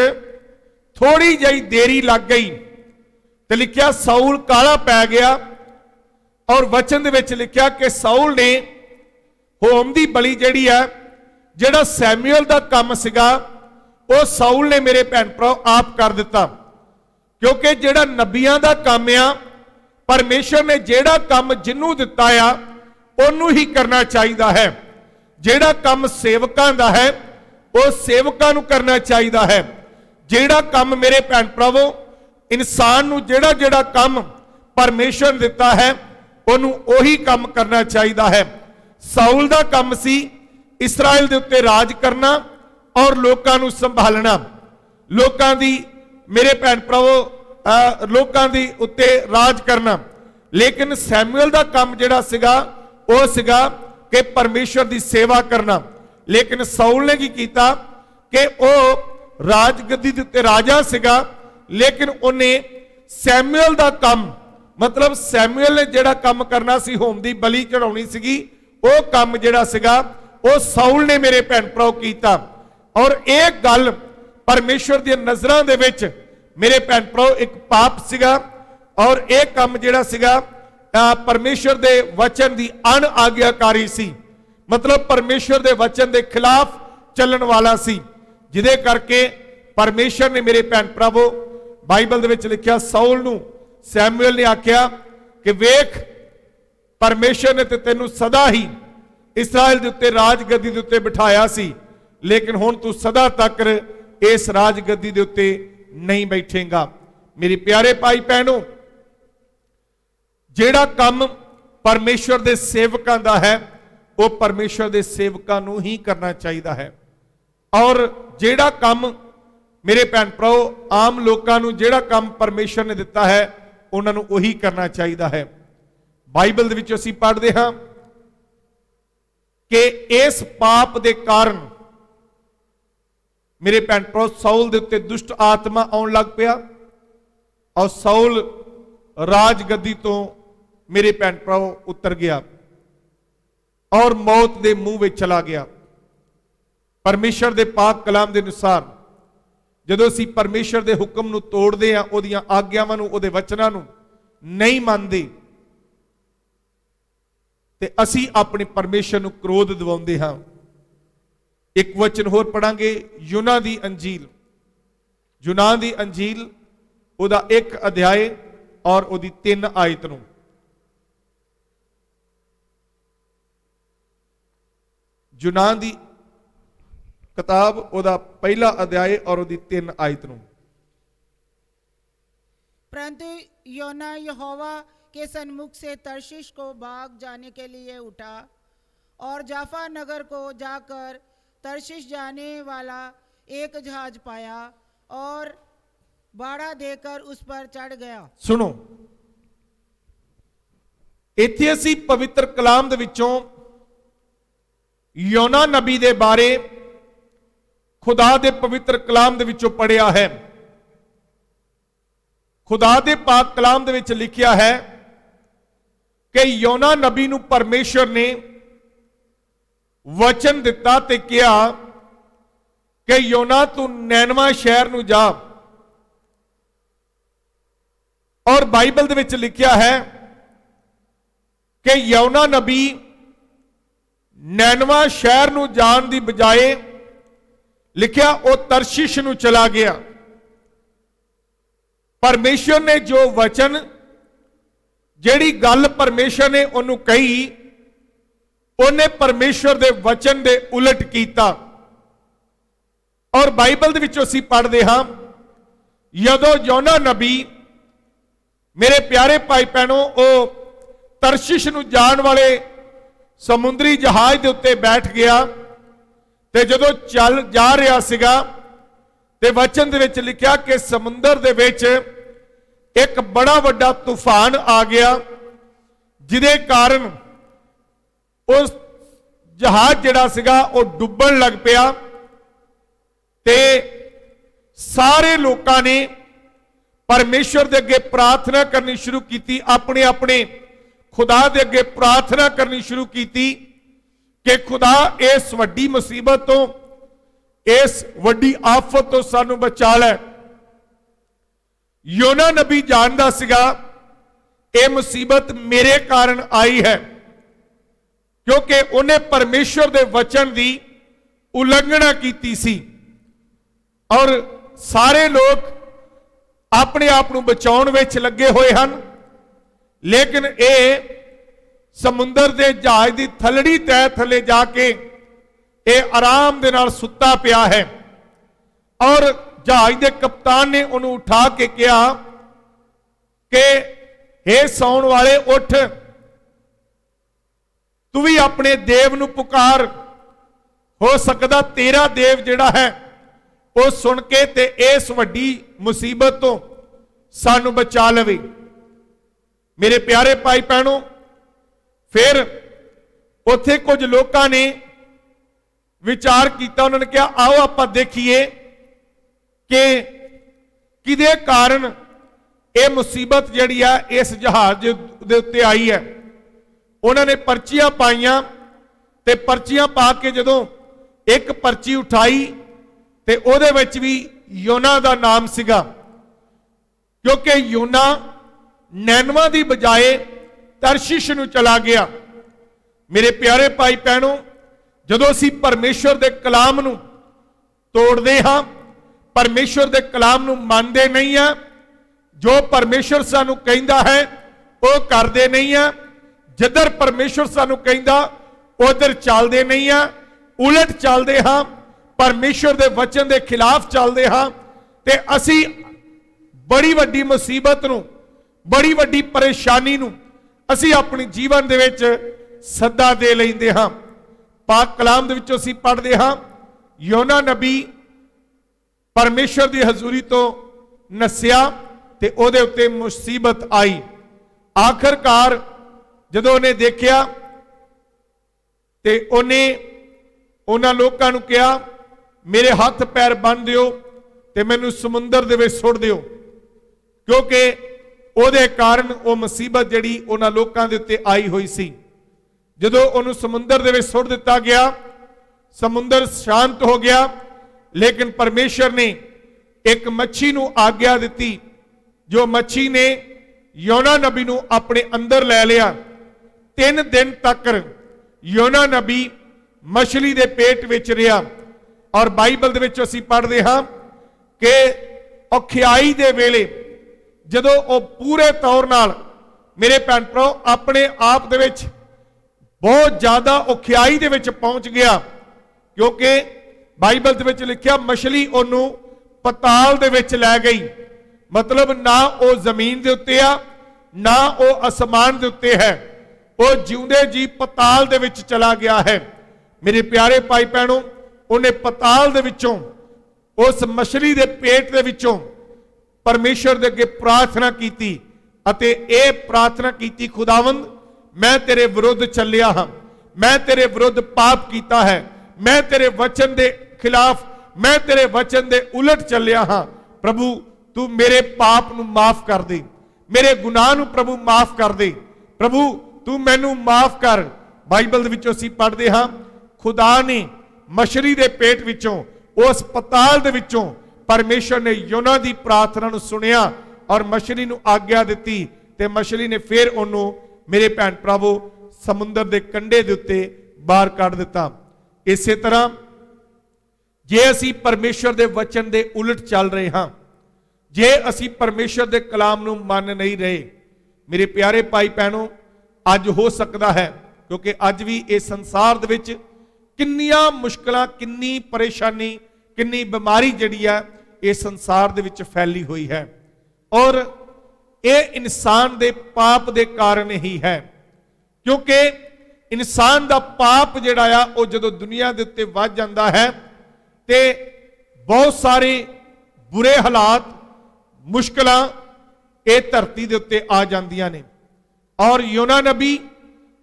ਥੋੜੀ ਜਿਹੀ ਦੇਰੀ ਲੱਗ ਗਈ ਤੇ ਲਿਖਿਆ ਸਾਊਲ ਕਾਲਾ ਪੈ ਗਿਆ। ਔਰ ਵਚਨ ਦੇ ਵਿੱਚ ਲਿਖਿਆ ਕਿ ਸਾਊਲ ਨੇ ਹੋਮ ਦੀ ਬਲੀ ਜਿਹੜੀ ਹੈ, ਜਿਹੜਾ ਸੈਮੂਅਲ ਦਾ ਕੰਮ ਸੀਗਾ, ਉਹ ਸਾਊਲ ਨੇ ਮੇਰੇ ਭੈਣ ਭਰਾ ਆਪ ਕਰ ਦਿੱਤਾ। ਕਿਉਂਕਿ ਜਿਹੜਾ ਨਬੀਆਂ ਦਾ ਕੰਮ ਆ, ਪਰਮੇਸ਼ਰ ਨੇ ਜਿਹੜਾ ਕੰਮ ਜਿਹਨੂੰ ਦਿੱਤਾ ਆ ਉਹਨੂੰ ਹੀ ਕਰਨਾ ਚਾਹੀਦਾ ਹੈ। ਜਿਹੜਾ ਕੰਮ ਸੇਵਕਾਂ ਦਾ ਹੈ ਉਹ ਸੇਵਕਾਂ ਨੂੰ ਕਰਨਾ ਚਾਹੀਦਾ ਹੈ। ਜਿਹੜਾ ਕੰਮ ਮੇਰੇ ਭੈਣ ਭਰਾਵੋ ਇਨਸਾਨ ਨੂੰ ਜਿਹੜਾ ਕੰਮ ਪਰਮੇਸ਼ਰ ਨੇ ਦਿੱਤਾ ਹੈ ਉਹਨੂੰ ਉਹੀ ਕੰਮ ਕਰਨਾ ਚਾਹੀਦਾ ਹੈ। ਸਾਊਲ ਦਾ ਕੰਮ ਸੀ ਇਸਰਾਇਲ ਦੇ ਉੱਤੇ ਰਾਜ ਕਰਨਾ ਔਰ ਲੋਕਾਂ ਨੂੰ ਸੰਭਾਲਣਾ, ਲੋਕਾਂ ਦੀ ਮੇਰੇ ਭੈਣ ਭਰਾਵੋ ਲੋਕਾਂ ਦੀ ਉੱਤੇ ਰਾਜ ਕਰਨਾ। ਲੇਕਿਨ ਸੈਮੂਅਲ ਦਾ ਕੰਮ ਜਿਹੜਾ ਸੀਗਾ ਉਹ ਸੀਗਾ ਕਿ ਪਰਮੇਸ਼ਰ ਦੀ ਸੇਵਾ ਕਰਨਾ। ਲੇਕਿਨ ਸਾਊਲ ਨੇ ਕੀ ਕੀਤਾ ਕਿ ਉਹ ਰਾਜਗੱਦੀ ਦੇ ਉੱਤੇ ਰਾਜਾ ਸੀਗਾ, ਲੇਕਿਨ ਉਹਨੇ ਸੈਮੂਅਲ ਦਾ ਕੰਮ, ਮਤਲਬ ਸੈਮੂਅਲ ਨੇ ਜਿਹੜਾ ਕੰਮ ਕਰਨਾ ਸੀ, ਹੋਮ ਦੀ ਬਲੀ ਚੜਾਉਣੀ ਸੀਗੀ, ਉਹ ਕੰਮ ਜਿਹੜਾ ਸੀਗਾ ਉਹ ਸਾਊਲ ਨੇ ਮੇਰੇ ਭੈਣ ਭਰਾਓ ਕੀਤਾ। ਔਰ ਇਹ ਗੱਲ ਪਰਮੇਸ਼ਰ ਦੀਆਂ ਨਜ਼ਰਾਂ ਦੇ ਵਿੱਚ ਮੇਰੇ ਭੈਣ ਭਰਾਓ ਇੱਕ ਪਾਪ ਸੀਗਾ। ਔਰ ਇਹ ਕੰਮ ਜਿਹੜਾ ਸੀਗਾ ਪਰਮੇਸ਼ਰ ਦੇ ਵਚਨ ਦੀ ਅਣਆਗਿਆਕਾਰੀ ਸੀ, ਮਤਲਬ ਪਰਮੇਸ਼ਰ ਦੇ ਵਚਨ ਦੇ ਖਿਲਾਫ ਚੱਲਣ ਵਾਲਾ ਸੀ, ਜਿਹਦੇ ਕਰਕੇ ਪਰਮੇਸ਼ਰ ਨੇ ਮੇਰੇ ਭੈਣ ਭਰਾਵੋ ਬਾਈਬਲ ਦੇ ਵਿੱਚ ਲਿਖਿਆ, ਸਾਊਲ ਨੂੰ ਸੈਮੂਅਲ ਨੇ ਆਖਿਆ ਕਿ ਵੇਖ, ਪਰਮੇਸ਼ਰ ਨੇ ਤੇ ਤੈਨੂੰ ਸਦਾ ਹੀ ਇਸਰਾਇਲ ਦੇ ਉੱਤੇ ਰਾਜਗੱਦੀ ਦੇ ਉੱਤੇ ਬਿਠਾਇਆ ਸੀ, ਲੇਕਿਨ ਹੁਣ ਤੂੰ ਸਦਾ ਤੱਕ ਇਸ ਰਾਜਗੱਦੀ ਦੇ ਉੱਤੇ ਨਹੀਂ ਬੈਠੇਗਾ। ਮੇਰੇ ਪਿਆਰੇ ਭਾਈ ਭੈਣੋ, ਜਿਹੜਾ ਕੰਮ ਪਰਮੇਸ਼ਰ ਦੇ ਸੇਵਕਾਂ ਦਾ ਹੈ ਉਹ ਪਰਮੇਸ਼ਰ ਦੇ ਸੇਵਕਾਂ ਨੂੰ ਹੀ ਕਰਨਾ ਚਾਹੀਦਾ ਹੈ। ਔਰ ਜਿਹੜਾ ਕੰਮ ਮੇਰੇ ਭੈਣ ਭਰਾਓ ਆਮ ਲੋਕਾਂ ਨੂੰ ਜਿਹੜਾ ਕੰਮ ਪਰਮੇਸ਼ਰ ਨੇ ਦਿੱਤਾ ਹੈ ਉਹਨਾਂ ਨੂੰ ਉਹੀ ਕਰਨਾ ਚਾਹੀਦਾ ਹੈ। ਬਾਈਬਲ ਦੇ ਵਿੱਚ ਅਸੀਂ ਪੜ੍ਹਦੇ ਹਾਂ ਕਿ ਇਸ ਪਾਪ ਦੇ ਕਾਰਨ ਮੇਰੇ ਭੈਣ ਭਰਾਓ ਸਾਊਲ ਦੇ ਉੱਤੇ ਦੁਸ਼ਟ ਆਤਮਾ ਆਉਣ ਲੱਗ ਪਿਆ ਔਰ ਸਾਊਲ ਰਾਜਗੱਦੀ ਤੋਂ ਮੇਰੇ ਭੈਣ ਭਰਾਓ ਉਤਰ ਗਿਆ ਔਰ ਮੌਤ ਦੇ ਮੂੰਹ ਵਿੱਚ ਚਲਾ ਗਿਆ। ਪਰਮੇਸ਼ਰ ਦੇ ਪਾਕ ਕਲਾਮ ਦੇ ਅਨੁਸਾਰ ਜਦੋਂ ਅਸੀਂ ਪਰਮੇਸ਼ਰ ਦੇ ਹੁਕਮ ਨੂੰ ਤੋੜਦੇ ਹਾਂ, ਉਹਦੀਆਂ ਆਗਿਆਵਾਂ ਨੂੰ, ਉਹਦੇ ਵਚਨਾਂ ਨੂੰ ਨਹੀਂ ਮੰਨਦੇ, ਤੇ ਅਸੀਂ ਆਪਣੇ ਪਰਮੇਸ਼ਰ ਨੂੰ ਕ੍ਰੋਧ ਦਿਵਾਉਂਦੇ ਹਾਂ। ਇੱਕ ਵਚਨ ਹੋਰ ਪੜਾਂਗੇ, ਯੂਨਾ ਦੀ ਅੰਜੀਲ, ਯੂਨਾ ਦੀ ਅੰਜੀਲ ਉਹਦਾ 1 ਅਧਿਆਇ ਔਰ ਉਹਦੀ 3 ਆਇਤ ਨੂੰ। ਯੂਨਾ ਦੀ किताब ओदा पहला अध्याय और ओदी 3 आयत नूं। परंतु योना यहोवा के सन्मुख से तर्शीश को भाग जाने के लिए उठा और जाफा नगर को जाकर तर्शीश जाने वाला एक जहाज पाया और बाड़ा देकर उस पर चढ़ गया। सुनो, इत्थे असीं पवित्र कलाम दे विचों योना नबी दे बारे खुदा दे पवित्र कलाम दे विचों पढ़िया है। खुदा दे पाक कलाम दे विच लिखिया है कि योना नबी नूं परमेश्वर ने वचन दिता ते कहा कि योना तू नैनवा शहर नूं जा। और बाइबल दे विच लिखिया है कि योना नबी नैनवा शहर नूं जाण दी बजाए लिखिया वो तरशीश नूं चला गया। परमेश्वर ने जो वचन, जेड़ी गल परमेश्वर ने उन्होंने कही, उन्हें परमेश्वर दे वचन दे उलट कीता। और बाइबल दे विचों असीं पढ़दे हां, यदों योना नबी, मेरे प्यारे भाई भैणों, वो तरशीश नूं जाण वाले समुद्री जहाज दे उत्ते बैठ गया ते जदों चल जा रहा सीगा ते वचन दे विच लिखिया कि समुंदर दे विच एक बड़ा वड्डा तूफान आ गया, जिदे कारण उस जहाज जिहड़ा सीगा वो डुब्बण लग पिया ते सारे लोकां ने परमेश्वर दे अगे प्रार्थना करनी शुरू की, अपने अपने खुदा दे अगे प्रार्थना करनी शुरू की कि खुदा इस वड्डी मुसीबत तो, इस वड्डी आफत तो सानू बचा लै। योना नबी जानदा सीगा यह मुसीबत मेरे कारण आई है, क्योंकि उन्हें परमेश्वर दे वचन की उल्लंघना की सी। और सारे लोग अपने आप को बचाउण विच लगे हुए हैं, लेकिन यह समुंदर दे जहाज की थलड़ी तय थले जाके ये आराम दे नाल सुता पिया है। और जहाज के कप्तान ने उन्होंने उठा के कहा कि हे सौण वाले उठ, तू भी अपने देव नूं पुकार, हो सकदा तेरा देव जिहड़ा है वो सुन के ते इस वड्डी मुसीबत तो सानू बचा लवे। मेरे प्यारे भाई भैणों, फिर उत्थे कुछ लोगों ने विचार किया, उन्होंने कहा आओ आप देखिए कि किदे कारण यह मुसीबत जिहड़ी है इस जहाज दे उत्ते आई है। उन्होंने पर्चियां पाइयां ते पर्चियां पा के जदों एक पर्ची उठाई ते उहदे विच भी योना दा नाम सीगा, क्योंकि योना नैनवा दी बजाए तरशीश नूं चला गया। मेरे प्यारे भाई भैणों, जदों असीं परमेश्वर दे कलाम नूं तोड़दे हां, परमेश्वर दे कलाम नूं मनदे नहीं हां, जो परमेश्वर सानूं कहिंदा है वो करदे नहीं हां, जिधर परमेश्वर सानूं कहिंदा उधर चलदे नहीं हां, उलट चलदे हां, परमेश्वर दे वचन दे खिलाफ चलदे हां, ते असीं बड़ी वड्डी मुसीबत नूं, बड़ी वड्डी परेशानी नूं असीं अपने जीवन दे विच सद्दा दे लैंदे हां। पाक कलाम दे विचों असीं पढ़दे हां, योना नबी परमेश्वर दी हजूरी तो नसिया ते ओदे उत्ते मुसीबत आई। आखिरकार जदों उन्हें देखिया ते उन्हां लोकां नूं कहा मेरे हाथ पैर बन दिओ ते मैनूं समुंदर दे विच सुट दिओ, क्योंकि ਉਹਦੇ ਕਾਰਨ ਉਹ ਮੁਸੀਬਤ ਜਿਹੜੀ ਉਹਨਾਂ ਲੋਕਾਂ ਦੇ ਉੱਤੇ ਆਈ ਹੋਈ ਸੀ। ਜਦੋਂ ਉਹਨੂੰ ਸਮੁੰਦਰ ਦੇ ਵਿੱਚ ਸੁੱਟ ਦਿੱਤਾ ਗਿਆ, ਸਮੁੰਦਰ ਸ਼ਾਂਤ ਹੋ ਗਿਆ, ਲੇਕਿਨ ਪਰਮੇਸ਼ਰ ਨੇ ਇੱਕ ਮੱਛੀ ਨੂੰ ਆਗਿਆ ਦਿੱਤੀ, ਜੋ ਮੱਛੀ ਨੇ ਯੋਨਾ ਨਬੀ ਨੂੰ ਆਪਣੇ ਅੰਦਰ ਲੈ ਲਿਆ 3 दिन तक योना नबी मछली के पेट विच रहा। और बाइबल दे विच असीं पढ़दे हां कि औखियाई दे वेले जदों वो पूरे तौर नाल मेरे भैन भरा अपने आप दे विच बहुत ज्यादा औखियाई दे विच पहुंच गया, क्योंकि बाइबल दे विच लिखिया मछली ओनू पताल दे विच लै गई। मतलब ना वो जमीन दे उत्ते आ ना वो आसमान दे उत्ते है, वो जिउंदे जी पताल दे विच चला गया है। मेरे प्यारे भाई भैनों, उन्हें पताल दे विचों उस मछली दे पेट दे विचों परमेश्वर दे अगे प्रार्थना कीती अते ये प्रार्थना कीती, खुदावंद मैं तेरे विरुद्ध चलिया हां, मैं तेरे विरुद्ध पाप कीता है, मैं तेरे वचन दे खिलाफ, मैं तेरे वचन दे उलट चलिया हां। प्रभु तू मेरे पाप नू माफ कर दे, मेरे गुनाह नू प्रभु माफ कर दे, प्रभु तू मैनू माफ कर। बाइबल दे विचों असीं पढ़दे हां खुदा ने मछली दे पेट विचों उस पताल दे विचों परमेश्वर ने योना दी प्रार्थना नू सुनिया और मछली नू आग्ञा दिती ते मछली ने फिर ओनू मेरे भैन भरावो समुंदर दे कंढे दे उत्ते बाहर कढ दिता। इसे तरह जे असीं परमेश्वर दे वचन दे उलट चल रहे हां, जे असीं परमेश्वर दे कलाम नू मन नहीं रहे, मेरे प्यारे भाई भैनों अज हो सकदा है, क्योंकि अज भी इस संसार दे विच किन्नियां मुश्किलां, किन्नी परेशानी, किन्नी बीमारी जिहड़ी है इस संसार दे विच फैली हुई है, और ये इंसान दे पाप दे कारण ही है। क्योंकि इंसान दा पाप जिहड़ा आ वो जदों दुनिया दे उत्ते वध जांदा है ते बहुत सारे बुरे हालात, मुश्किलां ये धरती दे उत्ते आ जांदियां ने। और योना नबी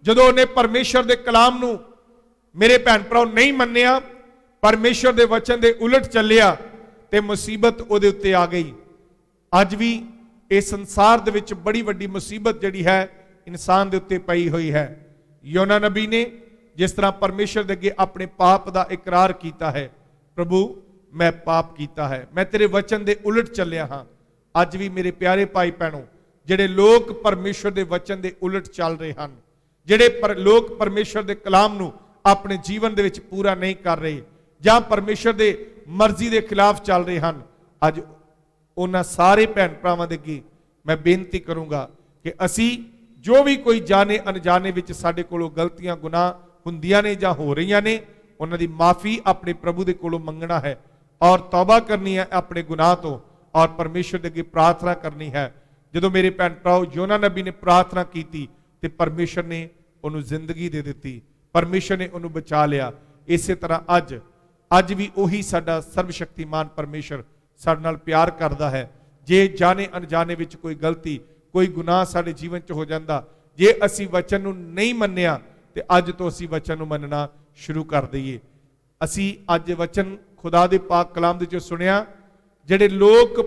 जदों उन्हें परमेश्वर दे कलाम नू मेरे भैन भराओ नहीं मन्निया, परमेश्वर दे वचन दे उलट चलिया ते मुसीबत उहदे उत्ते आ गई। अज भी इस संसार दे विच बड़ी वड्डी मुसीबत जिहड़ी है इंसान दे उत्ते पई हुई है। योना नबी ने जिस तरह परमेश्वर दे अगे अपने पाप दा इकरार कीता है, प्रभु मैं पाप कीता है, मैं तेरे वचन दे उलट चलिया हां। अज भी मेरे प्यारे भाई भैनों जिहड़े लोग परमेश्वर दे वचन दे उलट चल रहे हैं, जिहड़े लोग परमेश्वर दे कलाम नू अपने जीवन दे विच पूरा नहीं कर रहे जां परमेश्वर दे मर्जी दे खिलाफ चल रहे हैं, अज उन्हां सारे भैन भरावां दे अगे मैं बेनती करूंगा कि असी जो भी कोई जाने अनजाने विच साडे कोलों गलतियां गुनाह हुंदियां ने जां हो रहीआं ने, उन्हां दी माफी अपने प्रभु दे कोलों मंगना है और तौबा करनी है अपने गुनाह तो, और परमेश्वर दे अगे प्रार्थना करनी है। जदों मेरे भैन भराओ योना नबी ने प्रार्थना की ते परमेश्वर ने उन्होंने जिंदगी दे दी, परमेश्वर ने उन्होंने बचा लिया। इस तरह अज भी उही साडा सर्वशक्तिमान परमेश्वर साडे नाल प्यार करदा है। जे जाने अनजाने विच कोई गलती, कोई गुनाह साडे जीवन च हो जांदा, जे असी वचन नूं नहीं मन्निया ते अज तो असी वचन नूं मनना शुरू कर दईए। असी अज वचन खुदा दे पाक कलाम दे चों सुनिया, जिहड़े लोग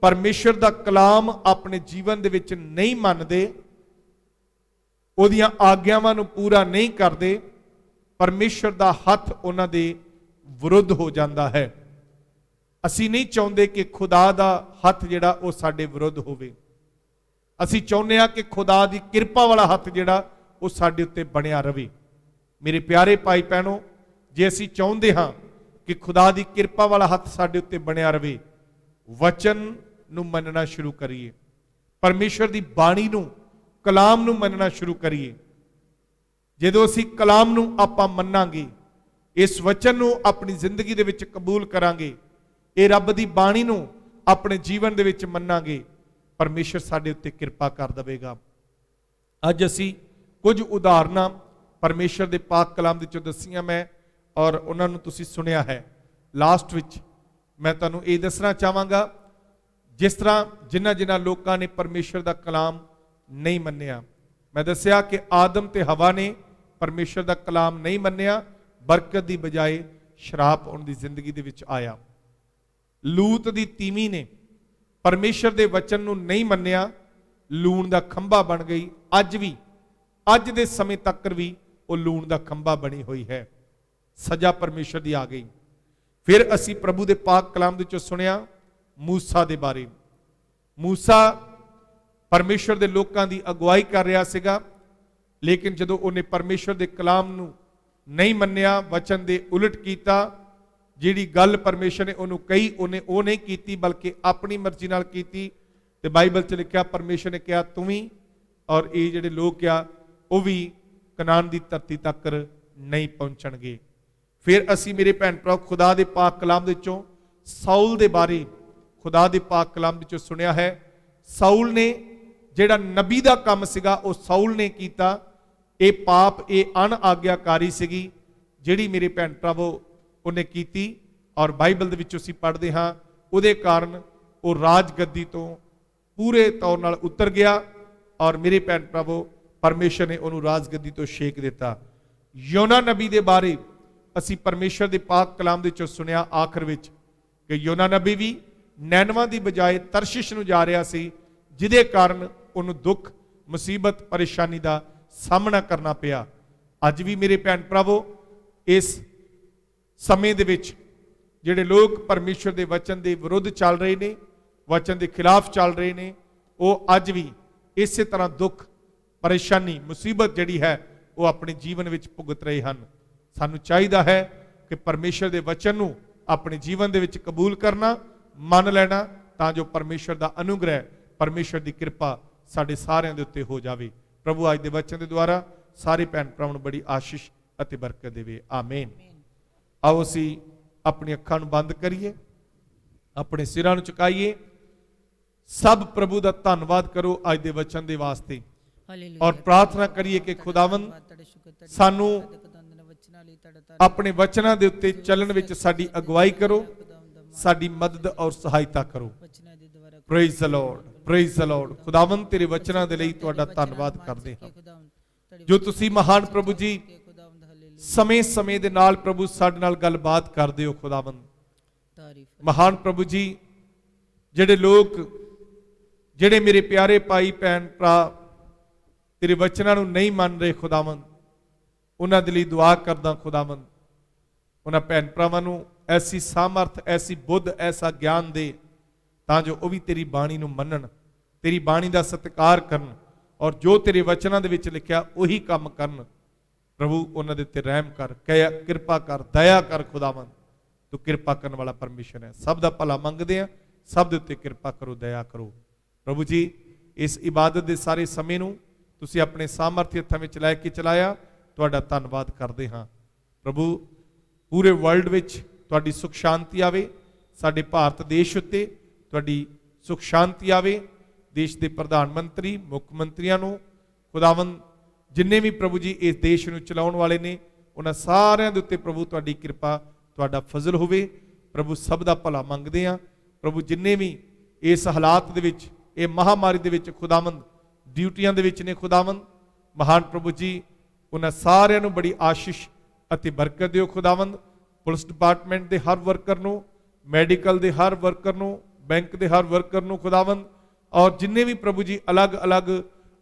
परमेश्वर दा कलाम अपने जीवन दे विच नहीं मनदे, ओहदियां आग्यावां नूं पूरा नहीं करदे, परमेश्वर दा हथ उन्हां दे विरुद्ध हो जाता है। असी नहीं चाहते कि खुदा दा हथ जिहड़ा वो साडे विरुद्ध होवे, असी चाहुंदे हां कि खुदा दी किरपा वाला हथ जिहड़ा वो साडे उत्ते बनिया रहे। मेरे प्यारे भाई भैनों, जे असी चाहुंदे हां कि खुदा दी किरपा वाला हथ साडे उत्ते बनिया रहे, वचन नूं मनना शुरू करिए, परमेश्वर दी बाणी नूं, कलाम नूं मनना शुरू करिए। जदों असी कलाम नूं आपां मन्नांगे, इस वचन नूं अपनी जिंदगी दे विच कबूल करांगे, ये रब दी बाणी नूं अपने जीवन दे विच मन्नांगे, परमेश्वर साडे उत्ते किरपा कर देवेगा। अज असी कुछ उदाहरणां परमेश्वर दे पाक कलाम दे चों दस्सियां मैं, और उन्हां नूं तुसीं सुनिया है। लास्ट विच मैं तुहानूं ये दसना चाहांगा, जिस तरह जिन्हां लोकां ने परमेश्वर दा कलाम नहीं मन्निया। मैं दस्सिया कि आदम ते हवा ने परमेश्वर दा कलाम नहीं मन्निया, बरकत दी बजाय शराप उनकी जिंदगी दे विच आया। लूत दी तीमी ने परमेश्वर दे वचन नूं नहीं मन्निया, लूण दा खंभा बन गई। अज भी, अज दे समय तक भी वो लूण दा खंभा बनी हुई है। सजा परमेश्वर दी आ गई। फिर असी प्रभु दे पाक कलाम दे चों सुनिया मूसा दे बारे। मूसा परमेश्वर दे लोकां दी अगुवाई कर रहा सीगा, ਲੇਕਿਨ ਜਦੋਂ ਉਹਨੇ ਪਰਮੇਸ਼ਰ ਦੇ ਕਲਾਮ ਨੂੰ ਨਹੀਂ ਮੰਨਿਆ, ਵਚਨ ਦੇ ਉਲਟ ਕੀਤਾ, ਜਿਹੜੀ ਗੱਲ ਪਰਮੇਸ਼ਰ ਨੇ ਉਹਨੂੰ ਕਹੀ ਉਹਨੇ ਉਹ ਨਹੀਂ ਕੀਤੀ ਬਲਕਿ ਆਪਣੀ ਮਰਜ਼ੀ ਨਾਲ ਕੀਤੀ, ਤੇ ਬਾਈਬਲ 'ਚ ਲਿਖਿਆ ਪਰਮੇਸ਼ਰ ਨੇ ਕਿਹਾ ਤੂੰ ਵੀ ਔਰ ਇਹ ਜਿਹੜੇ ਲੋਕ ਆ ਉਹ ਵੀ ਕਨਾਨ ਦੀ ਧਰਤੀ ਤੱਕ ਨਹੀਂ ਪਹੁੰਚਣਗੇ। ਫਿਰ ਅਸੀਂ ਮੇਰੇ ਭੈਣ ਭਰਾ ਖੁਦਾ ਦੇ ਪਾਕ ਕਲਾਮ ਦੇ ਵਿੱਚੋਂ ਸਾਊਲ ਦੇ ਬਾਰੇ ਖੁਦਾ ਦੇ ਪਾਕ ਕਲਾਮ ਵਿੱਚੋਂ ਸੁਣਿਆ ਹੈ। ਸਾਊਲ ਨੇ ਜਿਹੜਾ ਨਬੀ ਦਾ ਕੰਮ ਸੀਗਾ ਉਹ ਸਾਊਲ ਨੇ ਕੀਤਾ। ਇਹ ਪਾਪ, ਇਹ ਅਣਆਗਿਆਕਾਰੀ ਸੀਗੀ ਜਿਹੜੀ ਮੇਰੇ ਭੈਣ ਭਰਾਵੋ ਉਹਨੇ ਕੀਤੀ, ਔਰ ਬਾਈਬਲ ਦੇ ਵਿੱਚ ਅਸੀਂ ਪੜ੍ਹਦੇ ਹਾਂ ਉਹਦੇ ਕਾਰਨ ਉਹ ਰਾਜਗੱਦੀ ਤੋਂ ਪੂਰੇ ਤੌਰ ਨਾਲ ਉਤਰ ਗਿਆ, ਔਰ ਮੇਰੇ ਭੈਣ ਭਰਾਵੋ ਪਰਮੇਸ਼ਰ ਨੇ ਉਹਨੂੰ ਰਾਜਗੱਦੀ ਤੋਂ ਛੇਕ ਦਿੱਤਾ। ਯੋਨਾ ਨਬੀ ਦੇ ਬਾਰੇ ਅਸੀਂ ਪਰਮੇਸ਼ਰ ਦੇ ਪਾਕ ਕਲਾਮ ਦੇ ਵਿੱਚੋਂ ਸੁਣਿਆ ਆਖਰ ਵਿੱਚ ਕਿ ਯੋਨਾ ਨਬੀ ਵੀ ਨੈਨਵਾ ਦੀ ਬਜਾਏ ਤਰਸ਼ਿਸ਼ ਨੂੰ ਜਾ ਰਿਹਾ ਸੀ, ਜਿਹਦੇ ਕਾਰਨ ਉਹਨੂੰ ਦੁੱਖ, ਮੁਸੀਬਤ, ਪਰੇਸ਼ਾਨੀ ਦਾ ਸਾਹਮਣਾ ਕਰਨਾ ਪਿਆ। ਅੱਜ ਵੀ ਮੇਰੇ ਭੈਣ ਭਰਾਵੋ ਇਸ ਸਮੇਂ ਦੇ ਵਿੱਚ ਜਿਹੜੇ ਲੋਕ ਪਰਮੇਸ਼ਰ ਦੇ ਵਚਨ ਦੇ ਵਿਰੁੱਧ ਚੱਲ ਰਹੇ ਨੇ, ਵਚਨ ਦੇ ਖਿਲਾਫ ਚੱਲ ਰਹੇ ਨੇ, ਉਹ ਅੱਜ ਵੀ ਇਸੇ ਤਰ੍ਹਾਂ ਦੁੱਖ, ਪਰੇਸ਼ਾਨੀ, ਮੁਸੀਬਤ ਜਿਹੜੀ ਹੈ ਉਹ ਆਪਣੇ ਜੀਵਨ ਵਿੱਚ ਭੁਗਤ ਰਹੇ ਹਨ। ਸਾਨੂੰ ਚਾਹੀਦਾ ਹੈ ਕਿ ਪਰਮੇਸ਼ਰ ਦੇ ਵਚਨ ਨੂੰ ਆਪਣੇ ਜੀਵਨ ਦੇ ਵਿੱਚ ਕਬੂਲ ਕਰਨਾ, ਮੰਨ ਲੈਣਾ, ਤਾਂ ਜੋ ਪਰਮੇਸ਼ਰ ਦਾ ਅਨੁਗ੍ਰਹਿ, ਪਰਮੇਸ਼ਰ ਦੀ ਕਿਰਪਾ ਸਾਡੇ ਸਾਰਿਆਂ ਦੇ ਉੱਤੇ ਹੋ ਜਾਵੇ। ਪ੍ਰਭੂ ਅੱਜ ਦੇ ਵਚਨ ਦੇ ਦੁਆਰਾ ਸਾਰੇ ਭੈਣ ਭਰਾਵਾਂ ਨੂੰ ਬੜੀ ਆਸ਼ੀਸ਼ ਅਤੇ ਬਰਕਤ ਦੇਵੇ। ਆਮੀਨ। ਆਓ ਅਸੀਂ ਆਪਣੀ ਅੱਖਾਂ ਨੂੰ ਬੰਦ ਕਰੀਏ, ਆਪਣੇ ਸਿਰਾਂ ਨੂੰ ਝੁਕਾਈਏ, ਸਭ ਪ੍ਰਭੂ ਦਾ ਧੰਨਵਾਦ ਕਰੋ ਅੱਜ ਦੇ ਵਚਨ ਦੇ ਵਾਸਤੇ, ਔਰ ਪ੍ਰਾਰਥਨਾ ਕਰੀਏ ਕਿ ਖੁਦਾਵੰਦ ਸਾਨੂੰ ਆਪਣੇ ਵਚਨਾਂ ਦੇ ਉੱਤੇ ਚੱਲਣ ਵਿੱਚ ਸਾਡੀ ਅਗਵਾਈ ਕਰੋ, ਸਾਡੀ ਮਦਦ ਔਰ ਸਹਾਇਤਾ ਕਰੋ। Praise the Lord, praise the Lord. ਖੁਦਾਵੰਦ ਤੇਰੇ ਵਚਨਾਂ ਦੇ ਲਈ ਤੁਹਾਡਾ ਧੰਨਵਾਦ ਕਰਦੇ ਹਾਂ, ਜੋ ਤੁਸੀਂ ਮਹਾਨ ਪ੍ਰਭੂ ਜੀ ਸਮੇਂ ਦੇ ਨਾਲ ਪ੍ਰਭੂ ਸਾਡੇ ਨਾਲ ਗੱਲਬਾਤ ਕਰਦੇ ਹੋ। ਖੁਦਾਵੰਦ ਮਹਾਨ ਪ੍ਰਭੂ ਜੀ, ਜਿਹੜੇ ਲੋਕ, ਜਿਹੜੇ ਮੇਰੇ ਪਿਆਰੇ ਭਾਈ ਭੈਣ ਭਰਾ ਤੇਰੇ ਵਚਨਾਂ ਨੂੰ ਨਹੀਂ ਮੰਨ ਰਹੇ ਖੁਦਾਵੰਦ, ਉਹਨਾਂ ਦੇ ਲਈ ਦੁਆ ਕਰਦਾ ਖੁਦਾਵੰਦ, ਉਹਨਾਂ ਭੈਣ ਭਰਾਵਾਂ ਨੂੰ ਐਸੀ ਸਾਮਰਥ, ਐਸੀ ਬੁੱਧ, ਐਸਾ ਗਿਆਨ ਦੇ, ਤਾਂ ਜੋ ਉਹ ਵੀ ਤੇਰੀ ਬਾਣੀ ਨੂੰ ਮੰਨਣ, ਤੇਰੀ ਬਾਣੀ ਦਾ ਸਤਿਕਾਰ ਕਰਨ, ਔਰ ਜੋ ਤੇਰੇ ਵਚਨਾਂ ਦੇ ਵਿੱਚ ਲਿਖਿਆ ਉਹੀ ਕੰਮ ਕਰਨ। ਪ੍ਰਭੂ ਉਹਨਾਂ ਦੇ ਉੱਤੇ ਰਹਿਮ ਕਰ, ਕਿਰਪਾ ਕਰ, ਦਇਆ ਕਰ। ਖੁਦਾਵੰਦ ਤੂੰ ਕਿਰਪਾ ਕਰਨ ਵਾਲਾ ਪਰਮੇਸ਼ਰ ਹੈ, ਸਭ ਦਾ ਭਲਾ ਮੰਗਦੇ ਆ, ਸਭ ਦੇ ਉੱਤੇ ਕਿਰਪਾ ਕਰੋ, ਦਇਆ ਕਰੋ। ਪ੍ਰਭੂ ਜੀ, ਇਸ ਇਬਾਦਤ ਦੇ ਸਾਰੇ ਸਮੇਂ ਨੂੰ ਤੁਸੀਂ ਆਪਣੇ ਸਾਮਰਥੀ ਹੱਥਾਂ ਵਿੱਚ ਲੈ ਕੇ ਚਲਾਇਆ, ਤੁਹਾਡਾ ਧੰਨਵਾਦ ਕਰਦੇ ਹਾਂ। ਪ੍ਰਭੂ ਪੂਰੇ ਵਰਲਡ ਵਿੱਚ ਤੁਹਾਡੀ ਸੁਖ ਸ਼ਾਂਤੀ ਆਵੇ, ਸਾਡੇ ਭਾਰਤ ਦੇਸ਼ ਉੱਤੇ ਤੁਹਾਡੀ ਸੁਖ ਸ਼ਾਂਤੀ ਆਵੇ। ਦੇਸ਼ ਦੇ ਪ੍ਰਧਾਨ ਮੰਤਰੀ, ਮੁੱਖ ਮੰਤਰੀਆਂ ਨੂੰ ਖੁਦਾਵੰਦ, ਜਿੰਨੇ ਵੀ ਪ੍ਰਭੂ ਜੀ ਇਸ ਦੇਸ਼ ਨੂੰ ਚਲਾਉਣ ਵਾਲੇ ਨੇ, ਉਹਨਾਂ ਸਾਰਿਆਂ ਦੇ ਉੱਤੇ ਪ੍ਰਭੂ ਤੁਹਾਡੀ ਕਿਰਪਾ, ਤੁਹਾਡਾ ਫਜ਼ਲ ਹੋਵੇ। ਪ੍ਰਭੂ ਸਭ ਦਾ ਭਲਾ ਮੰਗਦੇ ਆ। ਪ੍ਰਭੂ ਜਿੰਨੇ ਵੀ ਇਸ ਹਾਲਾਤ ਦੇ ਵਿੱਚ, ਇਹ ਮਹਾਮਾਰੀ ਦੇ ਵਿੱਚ ਖੁਦਾਵੰਦ ਡਿਊਟੀਆਂ ਦੇ ਵਿੱਚ ਨੇ ਖੁਦਾਵੰਦ, ਮਹਾਨ ਪ੍ਰਭੂ ਜੀ ਉਹਨਾਂ ਸਾਰਿਆਂ ਨੂੰ ਬੜੀ ਆਸ਼ੀਸ਼ ਅਤੇ ਬਰਕਤ ਦਿਓ ਖੁਦਾਵੰਦ। ਪੁਲਿਸ ਡਿਪਾਰਟਮੈਂਟ ਦੇ ਹਰ ਵਰਕਰ ਨੂੰ, ਮੈਡੀਕਲ ਦੇ ਹਰ ਵਰਕਰ ਨੂੰ, ਬੈਂਕ ਦੇ ਹਰ ਵਰਕਰ ਨੂੰ ਖੁਦਾਵੰਦ, ਔਰ ਜਿੰਨੇ ਵੀ ਪ੍ਰਭੂ ਜੀ ਅਲੱਗ-ਅਲੱਗ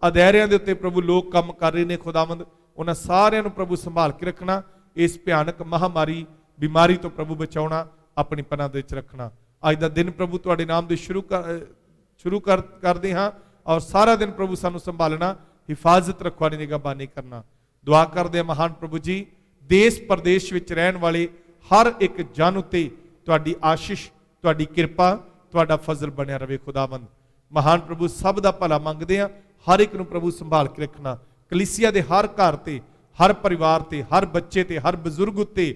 ਅਦਾਰਿਆਂ ਦੇ ਉੱਤੇ ਪ੍ਰਭੂ ਲੋਕ ਕੰਮ ਕਰ ਰਹੇ ਨੇ ਖੁਦਾਵੰਦ, ਉਹਨਾਂ ਸਾਰਿਆਂ ਨੂੰ ਪ੍ਰਭੂ ਸੰਭਾਲ ਕੇ ਰੱਖਣਾ, ਇਸ ਭਿਆਨਕ ਮਹਾਮਾਰੀ ਬਿਮਾਰੀ ਤੋਂ ਪ੍ਰਭੂ ਬਚਾਉਣਾ, ਆਪਣੀ ਪਨਾਹ ਦੇ ਵਿੱਚ ਰੱਖਣਾ। ਅੱਜ ਦਾ ਦਿਨ ਪ੍ਰਭੂ ਤੁਹਾਡੇ ਨਾਮ ਦੇ ਸ਼ੁਰੂ ਕਰਦੇ ਹਾਂ, ਔਰ ਸਾਰਾ ਦਿਨ ਪ੍ਰਭੂ ਸਾਨੂੰ ਸੰਭਾਲਣਾ, ਹਿਫਾਜ਼ਤ ਰੱਖਵਾਨੀ, ਨਿਗਾਹਬਾਨੀ ਕਰਨਾ। ਦੁਆ ਕਰਦੇ ਹਾਂ ਮਹਾਨ ਪ੍ਰਭੂ ਜੀ, ਦੇਸ਼ ਪ੍ਰਦੇਸ਼ ਵਿੱਚ ਰਹਿਣ ਵਾਲੇ ਹਰ ਇੱਕ ਜਨ ਉੱਤੇ ਤੁਹਾਡੀ ਆਸ਼ੀਸ਼, ਤੁਹਾਡੀ ਕਿਰਪਾ, ਤੁਹਾਡਾ ਫਜ਼ਲ ਬਣਿਆ ਰਵੇ ਖੁਦਾਵੰਦ। ਮਹਾਨ ਪ੍ਰਭੂ ਸਭ ਦਾ ਭਲਾ ਮੰਗਦੇ ਆ, ਹਰ ਇੱਕ ਨੂੰ ਪ੍ਰਭੂ ਸੰਭਾਲ ਕੇ ਰੱਖਣਾ। ਕਲੀਸਿਆ ਦੇ ਹਰ ਘਰ ਤੇ, ਹਰ ਪਰਿਵਾਰ ਤੇ, ਹਰ ਬੱਚੇ ਤੇ, ਹਰ ਬਜ਼ੁਰਗ ਉੱਤੇ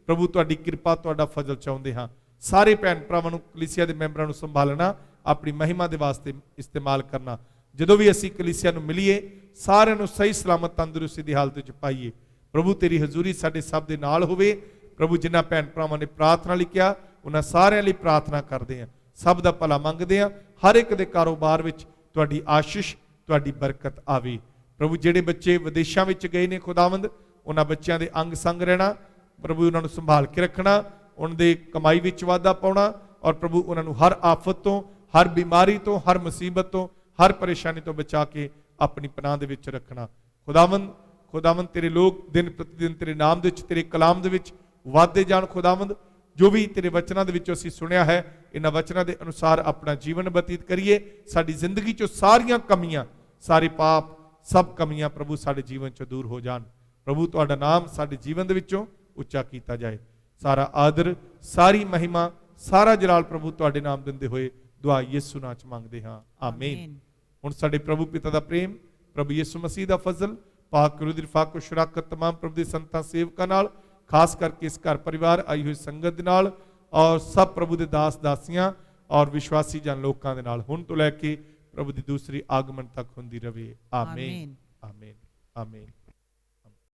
ਪ੍ਰਭੂ ਤੁਹਾਡੀ ਕਿਰਪਾ, ਤੁਹਾਡਾ ਫਜ਼ਲ ਚਾਹੁੰਦੇ ਹਾਂ। ਸਾਰੇ ਭੈਣ ਭਰਾਵਾਂ ਨੂੰ, ਕਲੀਸਿਆ ਦੇ ਮੈਂਬਰਾਂ ਨੂੰ ਸੰਭਾਲਣਾ, ਆਪਣੀ ਮਹਿਮਾ ਦੇ ਵਾਸਤੇ ਇਸਤੇਮਾਲ ਕਰਨਾ। ਜਦੋਂ ਵੀ ਅਸੀਂ ਕਲੀਸਿਆ ਨੂੰ ਮਿਲੀਏ, ਸਾਰਿਆਂ ਨੂੰ ਸਹੀ ਸਲਾਮਤ ਤੰਦਰੁਸਤੀ ਦੀ ਹਾਲਤ ਵਿੱਚ ਪਾਈਏ। ਪ੍ਰਭੂ ਤੇਰੀ ਹਜ਼ੂਰੀ ਸਾਡੇ ਸਭ ਦੇ ਨਾਲ ਹੋਵੇ। ਪ੍ਰਭੂ ਜਿਨ੍ਹਾਂ ਭੈਣ ਭਰਾਵਾਂ ਨੇ ਪ੍ਰਾਰਥਨਾ ਲਈ ਕਿਹਾ, ਉਹਨਾਂ ਸਾਰਿਆਂ ਲਈ ਪ੍ਰਾਰਥਨਾ ਕਰਦੇ ਹਾਂ, ਸਭ ਦਾ ਭਲਾ ਮੰਗਦੇ ਹਾਂ। ਹਰ ਇੱਕ ਦੇ ਕਾਰੋਬਾਰ ਵਿੱਚ ਤੁਹਾਡੀ ਆਸ਼ੀਸ਼, ਤੁਹਾਡੀ ਬਰਕਤ ਆਵੇ। ਪ੍ਰਭੂ ਜਿਹੜੇ ਬੱਚੇ ਵਿਦੇਸ਼ਾਂ ਵਿੱਚ ਗਏ ਨੇ ਖੁਦਾਵੰਦ, ਉਹਨਾਂ ਬੱਚਿਆਂ ਦੇ ਅੰਗ ਸੰਗ ਰਹਿਣਾ, ਪ੍ਰਭੂ ਉਹਨਾਂ ਨੂੰ ਸੰਭਾਲ ਕੇ ਰੱਖਣਾ, ਉਹਨਾਂ ਦੇ ਕਮਾਈ ਵਿੱਚ ਵਾਧਾ ਪਾਉਣਾ, ਔਰ ਪ੍ਰਭੂ ਉਹਨਾਂ ਨੂੰ ਹਰ ਆਫਤ ਤੋਂ, ਹਰ ਬਿਮਾਰੀ ਤੋਂ, ਹਰ ਮੁਸੀਬਤ ਤੋਂ, ਹਰ ਪਰੇਸ਼ਾਨੀ ਤੋਂ ਬਚਾ ਕੇ ਆਪਣੀ ਪਨਾਹ ਦੇ ਵਿੱਚ ਰੱਖਣਾ। ਖੁਦਾਵੰਦ ਤੇਰੇ ਲੋਕ ਦਿਨ ਪ੍ਰਤੀ ਦਿਨ ਤੇਰੇ ਨਾਮ ਦੇ ਵਿੱਚ, ਤੇਰੇ ਕਲਾਮ ਦੇ ਵਿੱਚ ਵਾਧੇ ਜਾਣ ਖੁਦਾਵੰਦ। ਜੋ ਵੀ ਤੇਰੇ ਵਚਨਾਂ ਦੇ ਵਿੱਚੋਂ ਅਸੀਂ ਸੁਣਿਆ ਹੈ, ਇਹਨਾਂ ਵਚਨਾਂ ਦੇ ਅਨੁਸਾਰ ਆਪਣਾ ਜੀਵਨ ਬਤੀਤ ਕਰੀਏ। ਸਾਡੀ ਜ਼ਿੰਦਗੀ 'ਚੋਂ ਸਾਰੀਆਂ ਕਮੀਆਂ, ਸਾਰੇ ਪਾਪ, ਸਭ ਕਮੀਆਂ ਪ੍ਰਭੂ ਸਾਡੇ ਜੀਵਨ ਚੋਂ ਦੂਰ ਹੋ ਜਾਣ। ਪ੍ਰਭੂ ਤੁਹਾਡਾ ਨਾਮ ਸਾਡੇ ਜੀਵਨ ਦੇ ਵਿੱਚੋਂ ਉੱਚਾ ਕੀਤਾ ਜਾਏ। ਸਾਰਾ ਆਦਰ, ਸਾਰੀ ਮਹਿਮਾ, ਸਾਰਾ ਜਲਾਲ ਪ੍ਰਭੂ ਤੁਹਾਡੇ ਨਾਮ ਦਿੰਦੇ ਹੋਏ ਦੁਆ ਯਿਸੂ ਨਾਮ ਚ ਮੰਗਦੇ ਹਾਂ, ਆਮੀਨ। ਹੁਣ ਸਾਡੇ ਪ੍ਰਭੂ ਪਿਤਾ ਦਾ ਪ੍ਰੇਮ, ਪ੍ਰਭੂ ਯਿਸੂ ਮਸੀਹ ਦਾ ਫਜ਼ਲ, ਪਾਕ ਗੁਰੂ ਦੀ ਰਫਾਕਤ ਸ਼ਰਾਕਤ तमाम ਪ੍ਰਭੂ ਦੇ ਸੰਤਾਂ ਸੇਵਕਾਂ ਨਾਲ, ਖਾਸ ਕਰਕੇ ਇਸ ਘਰ ਪਰਿਵਾਰ ਆਈ ਹੋਈ ਸੰਗਤ ਦੇ ਨਾਲ, ਔਰ ਸਭ ਪ੍ਰਭੂ ਦੇ ਦਾਸ ਦਾਸੀਆਂ ਔਰ ਵਿਸ਼ਵਾਸੀ ਜਨ ਲੋਕਾਂ ਦੇ ਨਾਲ ਹੁਣ ਤੋਂ ਲੈ ਕੇ ਪ੍ਰਭੂ ਦੀ ਦੂਸਰੀ ਆਗਮਨ ਤੱਕ ਹੁੰਦੀ ਰਵੇ, ਆਮੀਨ, ਆਮੀਨ, ਆਮੀਨ।